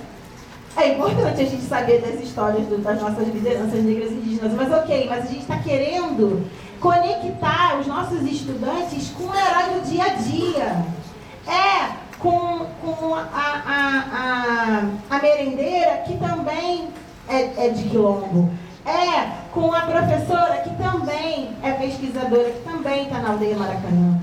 É importante a gente saber das histórias das nossas lideranças negras e indígenas, mas mas a gente está querendo conectar os nossos estudantes com o herói do dia a dia. Com a merendeira, que também é de quilombo. Com a professora, que também é pesquisadora, que também está na Aldeia Maracanã.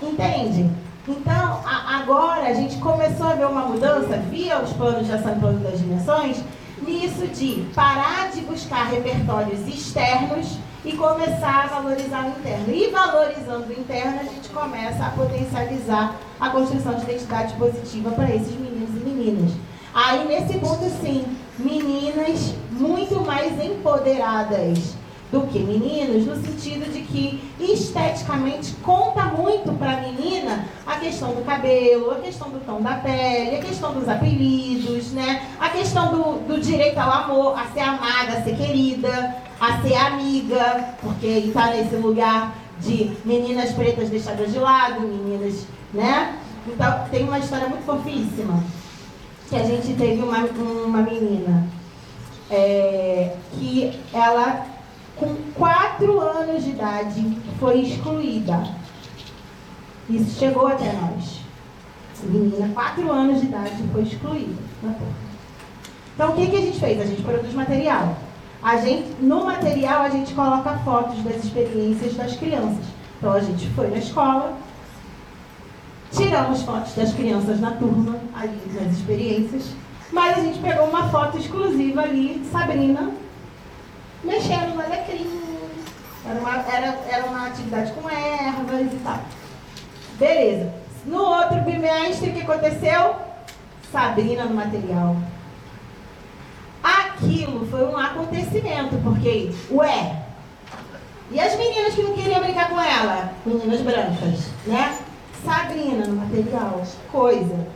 Entende? Então, agora a gente começou a ver uma mudança, via os planos de ação e planos das dimensões, nisso de parar de buscar repertórios externos e começar a valorizar o interno. E valorizando o interno, a gente começa a potencializar a construção de identidade positiva para esses meninos e meninas. Aí, nesse ponto, sim, meninas muito mais empoderadas do que meninos, no sentido de que esteticamente conta muito para a menina a questão do cabelo, a questão do tom da pele, a questão dos apelidos, né? A questão do direito ao amor, a ser amada, a ser querida, a ser amiga, porque está nesse lugar de meninas pretas deixadas de lado, meninas, né? Então, tem uma história muito fofíssima, que a gente teve uma menina que ela, com 4 anos de idade, foi excluída. Isso chegou até nós. A menina, 4 anos de idade, foi excluída. Então, o que a gente fez? A gente produz material. No material, a gente coloca fotos das experiências das crianças. Então, a gente foi na escola, tiramos fotos das crianças na turma, ali nas experiências, mas a gente pegou uma foto exclusiva ali de Sabrina, mexendo no alecrim. Era uma atividade com ervas e tal. Beleza. No outro bimestre, o que aconteceu? Sabrina no material. Aquilo foi um acontecimento, porque, e as meninas que não queriam brincar com ela? Meninas brancas, né? Sabrina no material, coisa.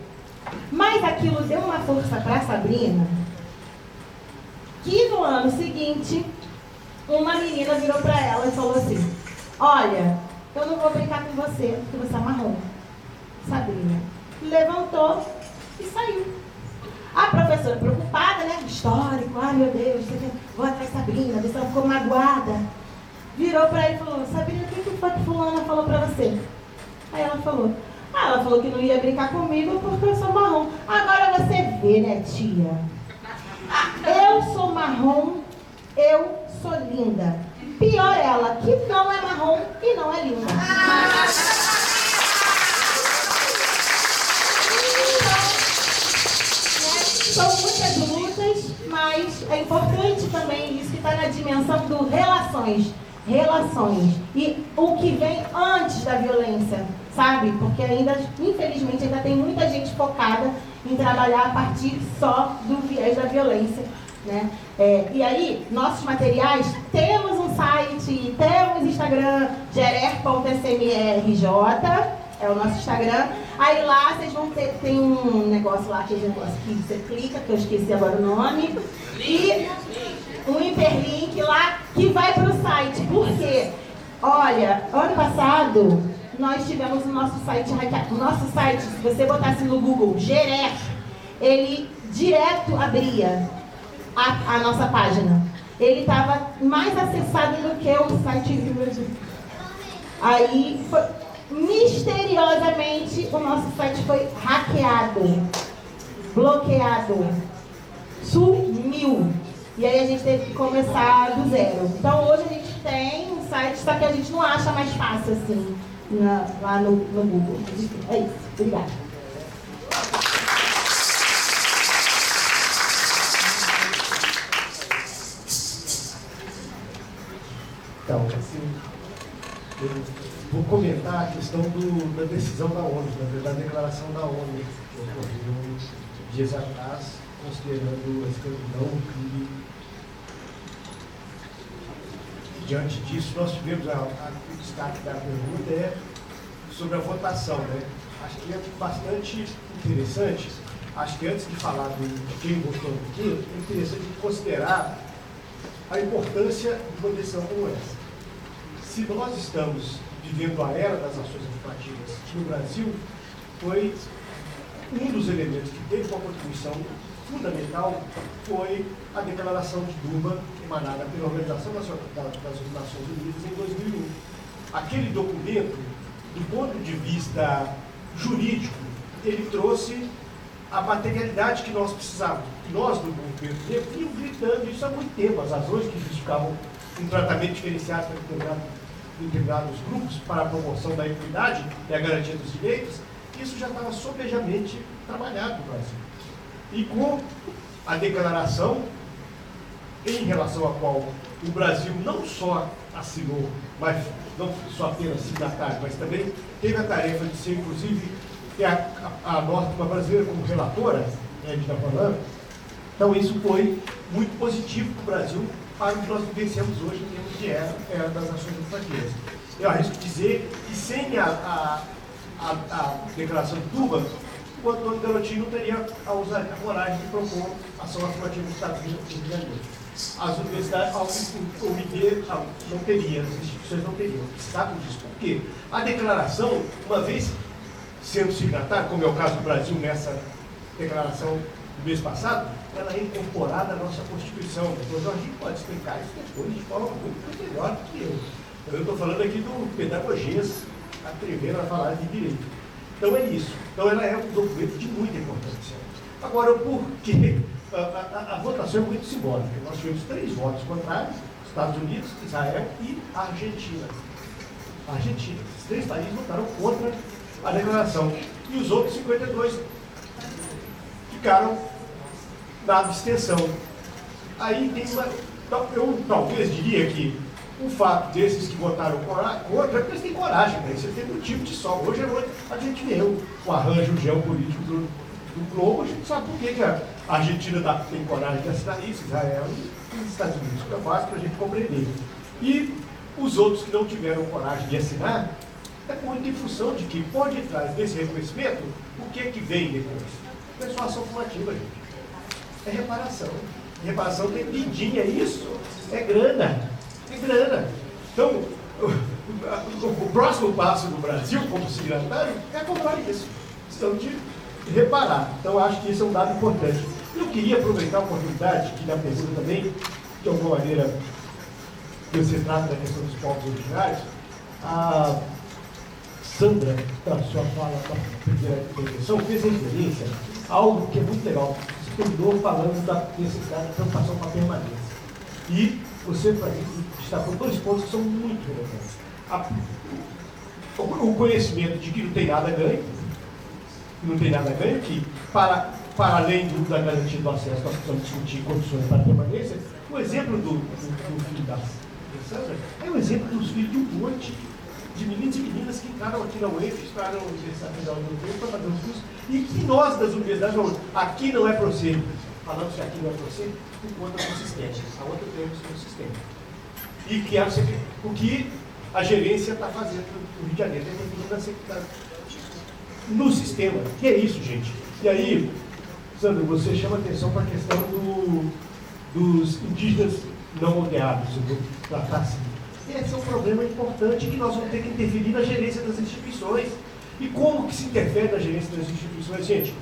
Mas aquilo deu uma força para Sabrina, que no ano seguinte, uma menina virou para ela e falou assim: olha, eu não vou brincar com você, porque você é marrom. Sabrina levantou e saiu. A professora preocupada, né? Histórico, ai meu Deus, vou atrás da Sabrina, ver se ela ficou magoada. Virou para ele e falou: Sabrina, o que foi que fulana falou para você? Aí ela falou: ela falou que não ia brincar comigo porque eu sou marrom. Agora você vê, né, tia? Eu sou marrom, eu sou linda. Pior ela, que não é marrom e não é linda. São muitas lutas, mas é importante também isso que está na dimensão do relações. E o que vem antes da violência, sabe? Porque ainda, infelizmente, ainda tem muita gente focada em trabalhar a partir só do viés da violência, né? E aí, nossos materiais, temos um site, temos Instagram, gerer.smrj, é o nosso Instagram. Aí lá vocês vão ter, tem um negócio lá, aquele negócio que você clica, que eu esqueci agora o nome, e um hiperlink lá que vai para o site. Por quê? Olha, ano passado nós tivemos o nosso site hackeado. O nosso site, se você botasse no Google Gerer, ele direto abria a nossa página. Ele estava mais acessado do que o site. Aí, misteriosamente, o nosso site foi hackeado, bloqueado, sumiu. E aí a gente teve que começar do zero. Então hoje a gente tem um site, só que a gente não acha mais fácil assim lá no Google. É isso. Obrigada. Então, assim, eu vou comentar a questão da decisão da ONU, da declaração da ONU, que ocorreu dias atrás, considerando a escravidão um crime. Diante disso, nós tivemos o destaque da pergunta sobre a votação, né? Acho que é bastante interessante. Acho que antes de falar de quem votou no que, é interessante considerar a importância de uma decisão como essa. Se nós estamos vivendo a era das ações afirmativas no Brasil, foi um dos elementos que teve uma contribuição fundamental foi a Declaração de Durban, emanada pela Organização das Nações Unidas em 2001. Aquele documento, do ponto de vista jurídico, ele trouxe a materialidade que nós precisávamos. Nós, do movimento negro, vínhamos gritando isso há muito tempo, as razões que justificavam um tratamento diferenciado para determinados grupos para a promoção da equidade e a garantia dos direitos. Isso já estava sobejamente trabalhado no Brasil. E com a declaração, em relação à qual o Brasil não só assinou, mas não só apenas signatário, mas também teve a tarefa de ser, inclusive, a norte brasileira como relatora, Edna Paulana. Então isso foi muito positivo para o Brasil, para o que nós vivenciamos hoje em termos de era das Nações Unidas. Eu arrisco dizer que sem a declaração de Durban, o Antônio Garotinho não teria a coragem de propor ação afirmativa dos Estados Unidos no Rio de Janeiro. As universidades, o MIT não teria, as instituições não teriam, precisavam disso. Por quê? A declaração, uma vez sendo signatária, como é o caso do Brasil nessa declaração do mês passado, ela é incorporada à nossa Constituição. O Jorginho pode explicar isso depois de forma muito melhor do que eu. Eu estou falando aqui do pedagogias, atreveram a falar de direito. Então é isso. Então ela é um documento de muita importância. Agora, por quê? A votação é muito simbólica. Nós tivemos 3 votos contrários: Estados Unidos, Israel e a Argentina. A Argentina. Esses 3 países votaram contra a declaração. E os outros 52 ficaram na abstenção. Aí tem uma... Eu talvez diria que o fato desses que votaram contra é porque eles têm coragem, né? Isso tem um tipo de sol. Hoje à noite a gente vê o arranjo geopolítico do globo, a gente sabe por que a Argentina tem coragem de assinar isso, Israel e os Estados Unidos. Fica fácil para a gente compreender. E os outros que não tiveram coragem de assinar, é muito em função de que, por detrás desse reconhecimento, o que é que vem depois? Persuasão formativa, gente. É reparação. Reparação tem vidinha, isso é grana. É grana. Então, o próximo passo do Brasil, como signatário, é comprar isso. Questão de reparar. Então, acho que isso é um dado importante. Eu queria aproveitar a oportunidade, que na pergunta também, de alguma maneira, que você trata da questão dos povos originários, a Sandra, na sua fala da primeira intervenção, fez referência a algo que é muito legal. Você terminou falando da necessidade de preocupação com a permanência. E você destacou dois pontos que são muito relevantes. O conhecimento de que não tem nada a ganho, que para além da garantia do acesso, nós precisamos discutir condições para a permanência. O exemplo do filho da Sandra é o exemplo dos filhos de um monte de meninos e meninas que entraram aqui na UEF, entraram na Universidade Federal do Rio para fazer os cursos, e que nós das universidades falamos, aqui não é para você. Falamos que aqui não é para você, por conta do sistema. A outra temos no sistema. E que é o que a gerência está fazendo no Rio de Janeiro, no sistema. Que é isso, gente. E aí, Sandra, você chama atenção para a questão dos indígenas não moldeados, eu vou tratar assim. Esse é um problema importante que nós vamos ter que interferir na gerência das instituições. E como que se interfere na gerência das instituições? Gente,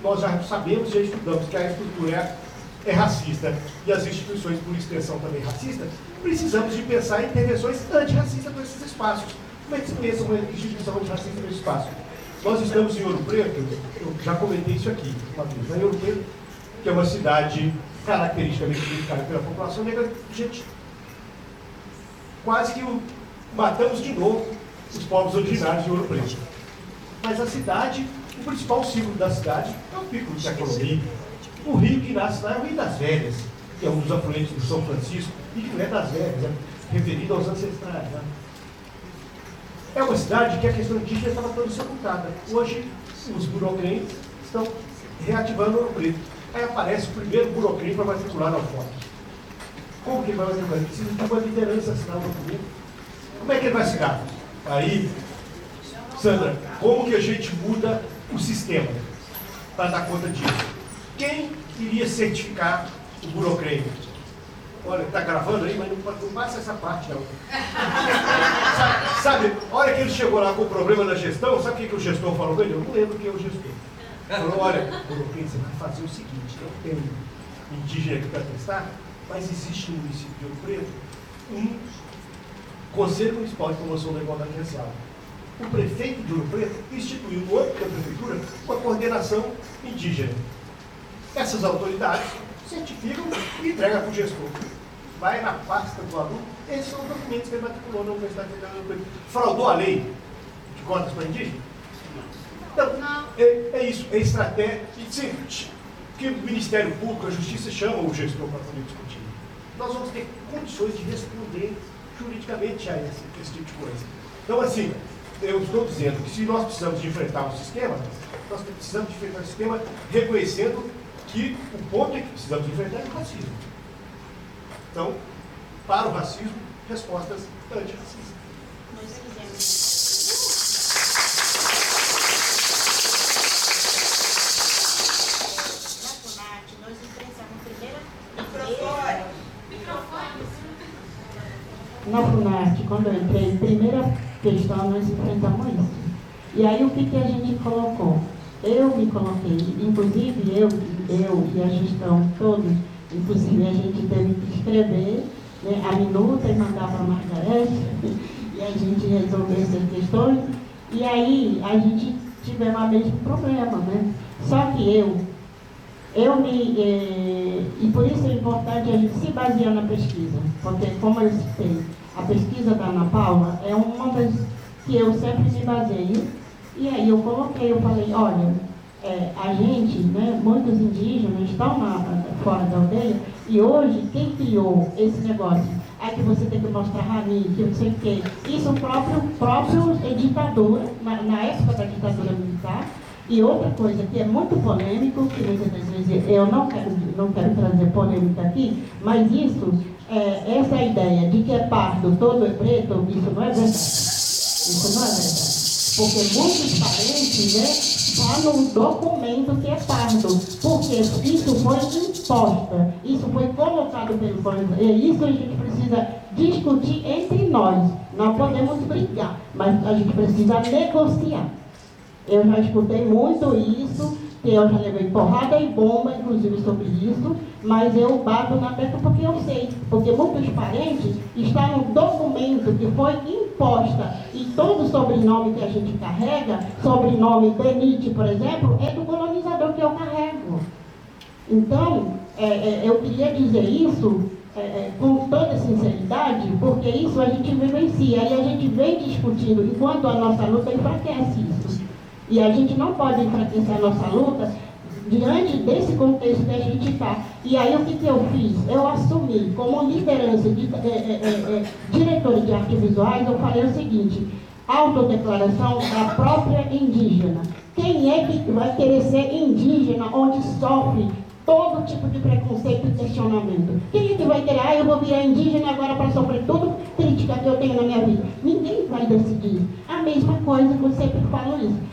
nós já sabemos, já estudamos que a estrutura é racista e as instituições, por extensão, também racistas, precisamos de pensar em intervenções antirracistas para esses espaços. Como é que se pensa uma instituição antirracista nesse espaço? Nós estamos em Ouro Preto, eu já comentei isso aqui uma vez, em Ouro Preto, que é uma cidade caracteristicamente identificada pela população negra, gente, quase que matamos de novo os povos originários de Ouro Preto. Mas a cidade, o principal símbolo da cidade é o pico da economia. O rio que nasce lá é o Rio das Velhas, que é um dos afluentes do São Francisco, e que não é das Velhas, é referido aos ancestrais. Né? É uma cidade que a questão indígena estava toda sepultada. Hoje, os burocratas estão reativando Ouro Preto. Aí aparece o primeiro burocrata para matricular na UFOP. Como que ele vai matricular? Ele precisa de uma liderança assinar o documento. Como é que ele vai assinar? Aí, Sandra, como que a gente muda o sistema para dar conta disso? Quem iria certificar o burocrata? Olha, está gravando aí, mas não passa essa parte não. Sabe, a hora que ele chegou lá com o problema da gestão, sabe o que o gestor falou com ele? Eu não lembro quem é o gestor. Falou, olha, burocrata, você vai fazer o seguinte, não tem indígena aqui para testar, mas existe no município de Ouro Preto um Conselho Municipal de Promoção da Igualdade Racial. O prefeito de Ouro Preto instituiu no âmbito da prefeitura uma coordenação indígena. Essas autoridades certificam e entregam para o gestor. Vai na pasta do aluno, esses são os documentos que ele matriculou na Universidade Federal do Rio Preto. Fraudou a lei de cotas para indígena? Então, é isso, é estratégia. Que o Ministério Público, a Justiça chama o gestor para poder discutir. Nós vamos ter condições de responder juridicamente a esse tipo de coisa. Então, assim, eu estou dizendo que se nós precisamos de enfrentar o sistema, nós precisamos de enfrentar o sistema reconhecendo que o ponto é que precisamos de enfrentar é o racismo. Então, para o racismo, respostas antirracistas. Na FUNARTE, quando eu entrei, primeira questão, nós enfrentamos isso. E aí, o que a gente colocou? Eu me coloquei, inclusive eu e a gestão toda, inclusive a gente teve que escrever, né, a minuta e mandar para a Margarete, e a gente resolver essas questões, e aí a gente tivemos o mesmo problema, né? Só que e por isso é importante a gente se basear na pesquisa, porque como eu citei, a pesquisa da Ana Paula é uma das que eu sempre me baseio, e aí eu falei, olha, a gente, né, muitos indígenas estão fora da aldeia, e hoje quem criou esse negócio, que você tem que mostrar rani, que eu não sei o quê, isso o próprio ditador, na época da ditadura militar, E outra coisa que é muito polêmico, que muitas das vezes eu não quero trazer polêmica aqui, mas essa ideia de que é pardo, todo é preto, isso não é verdade. Isso não é verdade. Porque muitos parentes, né, falam no documento que é pardo, porque isso foi imposta, isso foi colocado pelo povo. E isso a gente precisa discutir entre nós. Não podemos brigar, mas a gente precisa negociar. Eu já escutei muito isso, que eu já levei porrada e bomba, inclusive, sobre isso, mas eu bato na tecla porque eu sei. Porque muitos parentes estão no documento que foi imposta e todo o sobrenome que a gente carrega, sobrenome Benite, por exemplo, é do colonizador que eu carrego. Então, eu queria dizer isso com toda sinceridade, porque isso a gente vivencia e a gente vem discutindo, enquanto a nossa luta enfraquece isso. E a gente não pode enfraquecer a nossa luta diante desse contexto que a gente está. E aí o que eu fiz? Eu assumi como liderança de diretora de artes visuais, eu falei o seguinte: autodeclaração da própria indígena. Quem é que vai querer ser indígena onde sofre todo tipo de preconceito e questionamento? Quem é que vai querer, eu vou virar indígena agora para sofrer tudo crítica que eu tenho na minha vida? Ninguém vai decidir. A mesma coisa que eu sempre falo isso.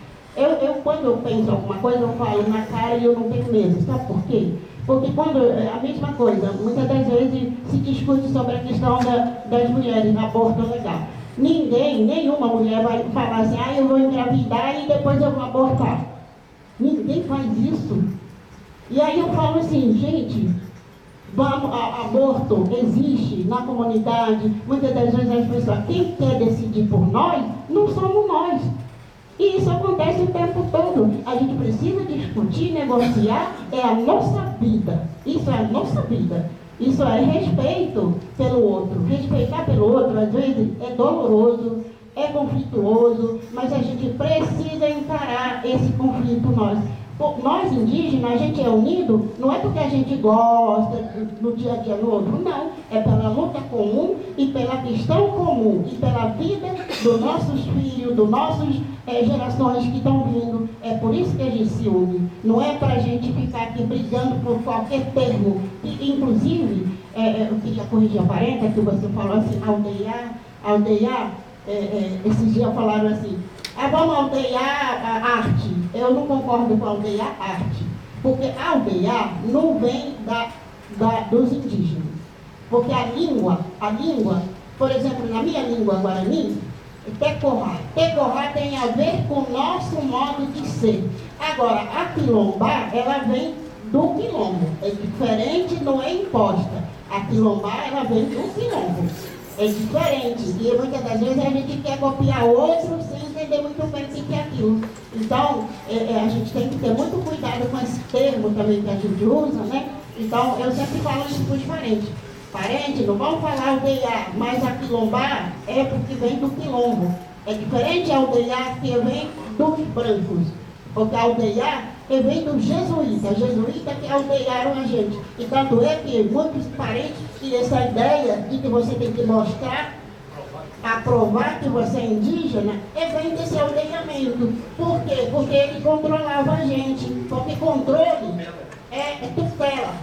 Quando eu penso alguma coisa, eu falo na cara e eu não tenho medo. Sabe por quê? Porque a mesma coisa, muitas das vezes se discute sobre a questão das mulheres, aborto legal. Nenhuma mulher vai falar assim, eu vou engravidar e depois eu vou abortar. Ninguém faz isso. E aí eu falo assim, gente, aborto existe na comunidade, muitas das vezes as pessoas, quem quer decidir por nós, não somos nós. E isso acontece o tempo todo. A gente precisa discutir, negociar, é a nossa vida. Isso é a nossa vida. Isso é respeito pelo outro. Respeitar pelo outro, às vezes, é doloroso, é conflituoso, mas a gente precisa encarar esse conflito nós. Nós indígenas, a gente é unido, não é porque a gente gosta no dia a dia no outro, não. É pela luta comum e pela questão comum e pela vida dos nossos filhos, dos nossos gerações que estão vindo. É por isso que a gente se une. Não é para a gente ficar aqui brigando por qualquer termo. Inclusive, eu queria corrigir a parenta, que você falou assim, aldear, esses dias falaram assim, vamos aldear a arte. Eu não concordo com aldear arte, porque aldear não vem dos indígenas. Porque a língua, por exemplo, na minha língua guarani, tecorá tem a ver com o nosso modo de ser. Agora, a quilombá, ela vem do quilombo. É diferente, não é imposta. A quilombá, ela vem do quilombo. É diferente. E muitas das vezes a gente quer copiar outro sem entender muito bem o que é aquilo. Então, a gente tem que ter muito cuidado com esse termo também que a gente usa, né? Então, eu sempre falo isso para os parentes. Parente, não vamos falar aldear, mas a quilombá é porque vem do quilombo. É diferente a aldear que vem dos brancos. Porque a aldear vem dos jesuítas que aldearam a gente. E tanto é que muitos parentes têm essa ideia de que você tem que mostrar, aprovar que você é indígena, vem desse aldeamento. Por quê? Porque ele controlava a gente. Porque controle é tutela.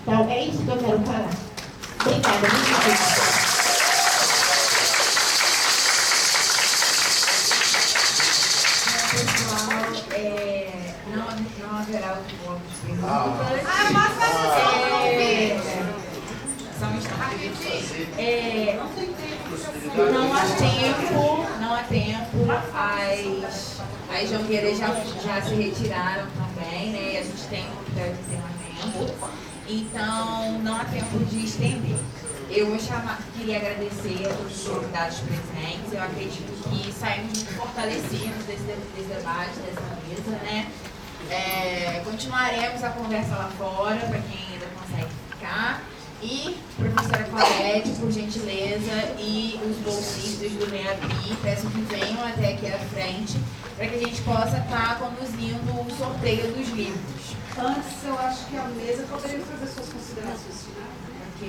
Então, é isso que eu quero falar. Obrigada, muito obrigada. Não haverá outros perguntas. Posso fazer só um instante. Não há tempo. As jongueiras já se retiraram também, né? E a gente tem um critério de encerramento. Então, não há tempo de estender. Eu queria agradecer a todos os convidados presentes. Eu acredito que saímos muito fortalecidos desse debate, dessa mesa, né? Continuaremos a conversa lá fora, para quem ainda consegue ficar. E, professora Colete, por gentileza, e os bolsistas do NEABI, peço que venham até aqui à frente, para que a gente possa estar conduzindo o sorteio dos livros. Antes, eu acho que a mesa poderia fazer suas considerações finais. Ok.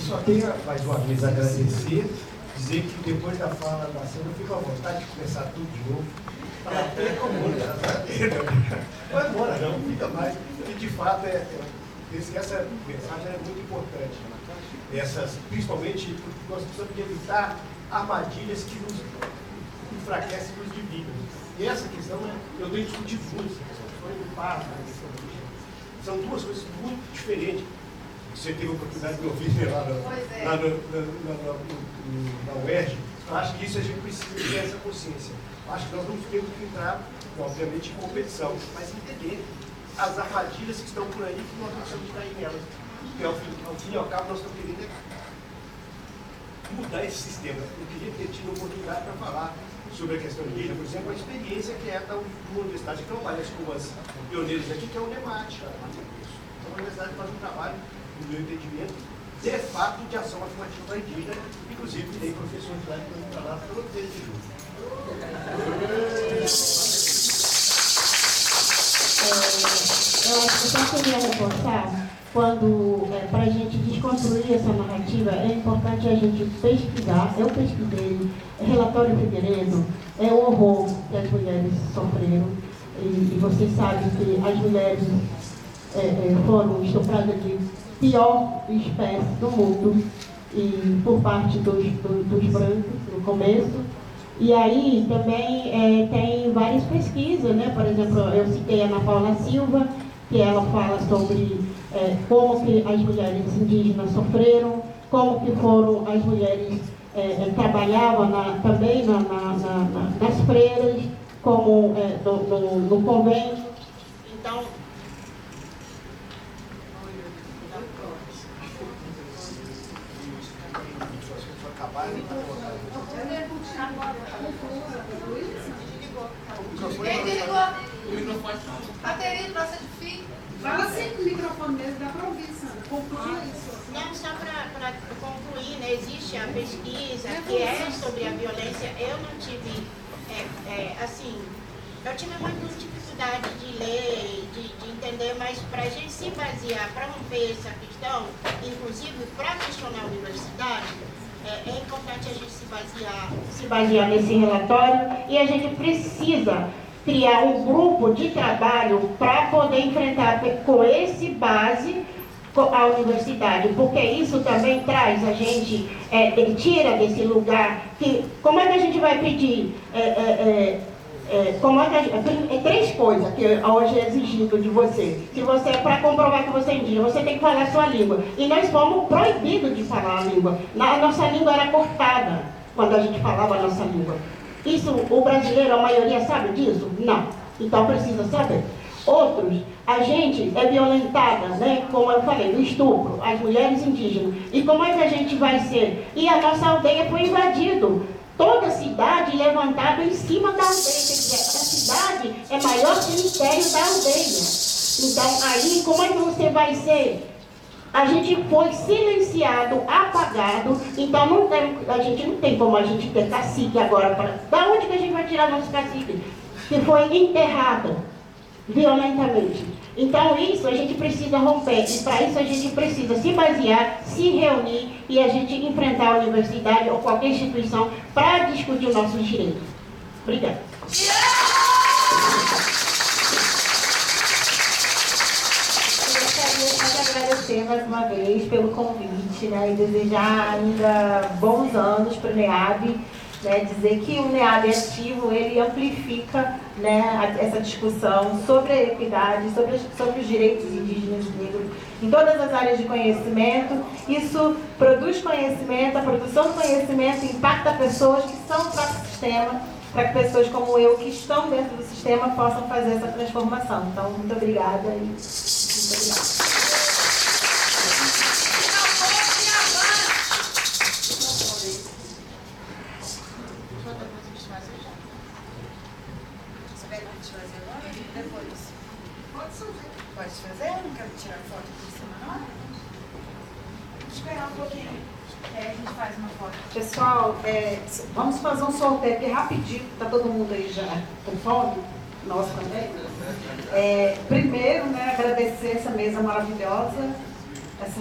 Só queria mais uma vez agradecer dizer que depois da fala da Sandra, eu fico à vontade de começar tudo de novo. Vai embora, não, fica mais. E de fato, essa mensagem é muito importante. Principalmente porque nós precisamos de evitar armadilhas que nos enfraquecem e nos dividem. E essa questão, eu tenho discutido muito, essa questão do passo, são duas coisas muito diferentes. Você teve a oportunidade de ouvir lá na UERJ. Eu acho que isso a gente precisa ter essa consciência. Eu acho que nós não temos que entrar, obviamente, em competição, mas entender as armadilhas que estão por aí que nós não precisamos cair nelas. Porque ao fim e ao cabo nós estamos querendo mudar esse sistema. Eu queria ter tido a oportunidade para falar sobre a questão indígena, por exemplo, a experiência que é da universidade, que eu apareço com as pioneiras aqui, que é o NEMAT. Então a universidade faz um trabalho, no meu entendimento, de fato de ação afirmativa indígena, inclusive tem professores lá que estão para lá todo dia de junho. Eu acho que eu só queria reforçar, para a gente desconstruir essa narrativa, é importante a gente pesquisar. Eu pesquisei relatório Figueiredo, é o horror que as mulheres sofreram, e vocês sabem que as mulheres foram estupradas de pior espécie do mundo, e por parte dos brancos no começo. E aí também tem várias pesquisas, né? Por exemplo, eu citei a Ana Paula Silva, que ela fala sobre como que as mulheres indígenas sofreram, como que foram as mulheres trabalhavam também nas freiras, como no convento. Então, Quem desligou? O microfone. Bateria, troça de fio. Fala sempre no microfone mesmo, dá para ouvir, Sandra. Conclui isso. não, só para concluir, né, existe a pesquisa que é sobre a violência. Eu não tive, eu tive muita dificuldade de ler, de entender, mas para a gente se basear, para romper essa questão, inclusive para questionar a universidade, é importante a gente se basear nesse relatório, e a gente precisa criar um grupo de trabalho para poder enfrentar com esse base a universidade, porque isso também traz a gente, tira desse lugar que, como é que a gente vai pedir, três coisas que hoje é exigido de você. Se você para comprovar que você é indígena, você tem que falar a sua língua. E nós fomos proibidos de falar a língua. A nossa língua era cortada quando a gente falava a nossa língua. Isso, o brasileiro, a maioria sabe disso? Não. Então precisa saber. Outros, a gente é violentada, né? Como eu falei, do estupro, as mulheres indígenas. E como é que a gente vai ser? E a nossa aldeia foi invadida. Toda a cidade levantada em cima da aldeia. Quer dizer, a cidade é maior que o império da aldeia. Então, aí, como é que você vai ser? A gente foi silenciado, apagado. Então, a gente não tem como a gente ter cacique agora. Da onde que a gente vai tirar nosso cacique? Que foi enterrado violentamente. Então, isso a gente precisa romper. E para isso a gente precisa se basear, se reunir e a gente enfrentar a universidade ou qualquer instituição para discutir os nossos direitos. Obrigada. Eu gostaria de agradecer mais uma vez pelo convite, né, e desejar ainda bons anos para o NEAB. Dizer que o NEAB ativo, ele amplifica, né, essa discussão sobre a equidade, sobre os direitos indígenas e negros em todas as áreas de conhecimento. Isso produz conhecimento, a produção do conhecimento impacta pessoas que são do próprio sistema, para que pessoas como eu, que estão dentro do sistema, possam fazer essa transformação. Então, muito obrigada e muito obrigada. Pode fazer? Não quero tirar foto por cima, não? Vou esperar um pouquinho. A gente faz uma foto. Pessoal, vamos fazer um sorteio aqui rapidinho, tá todo mundo aí já com fome, nós também. Primeiro, né, agradecer essa mesa maravilhosa, essa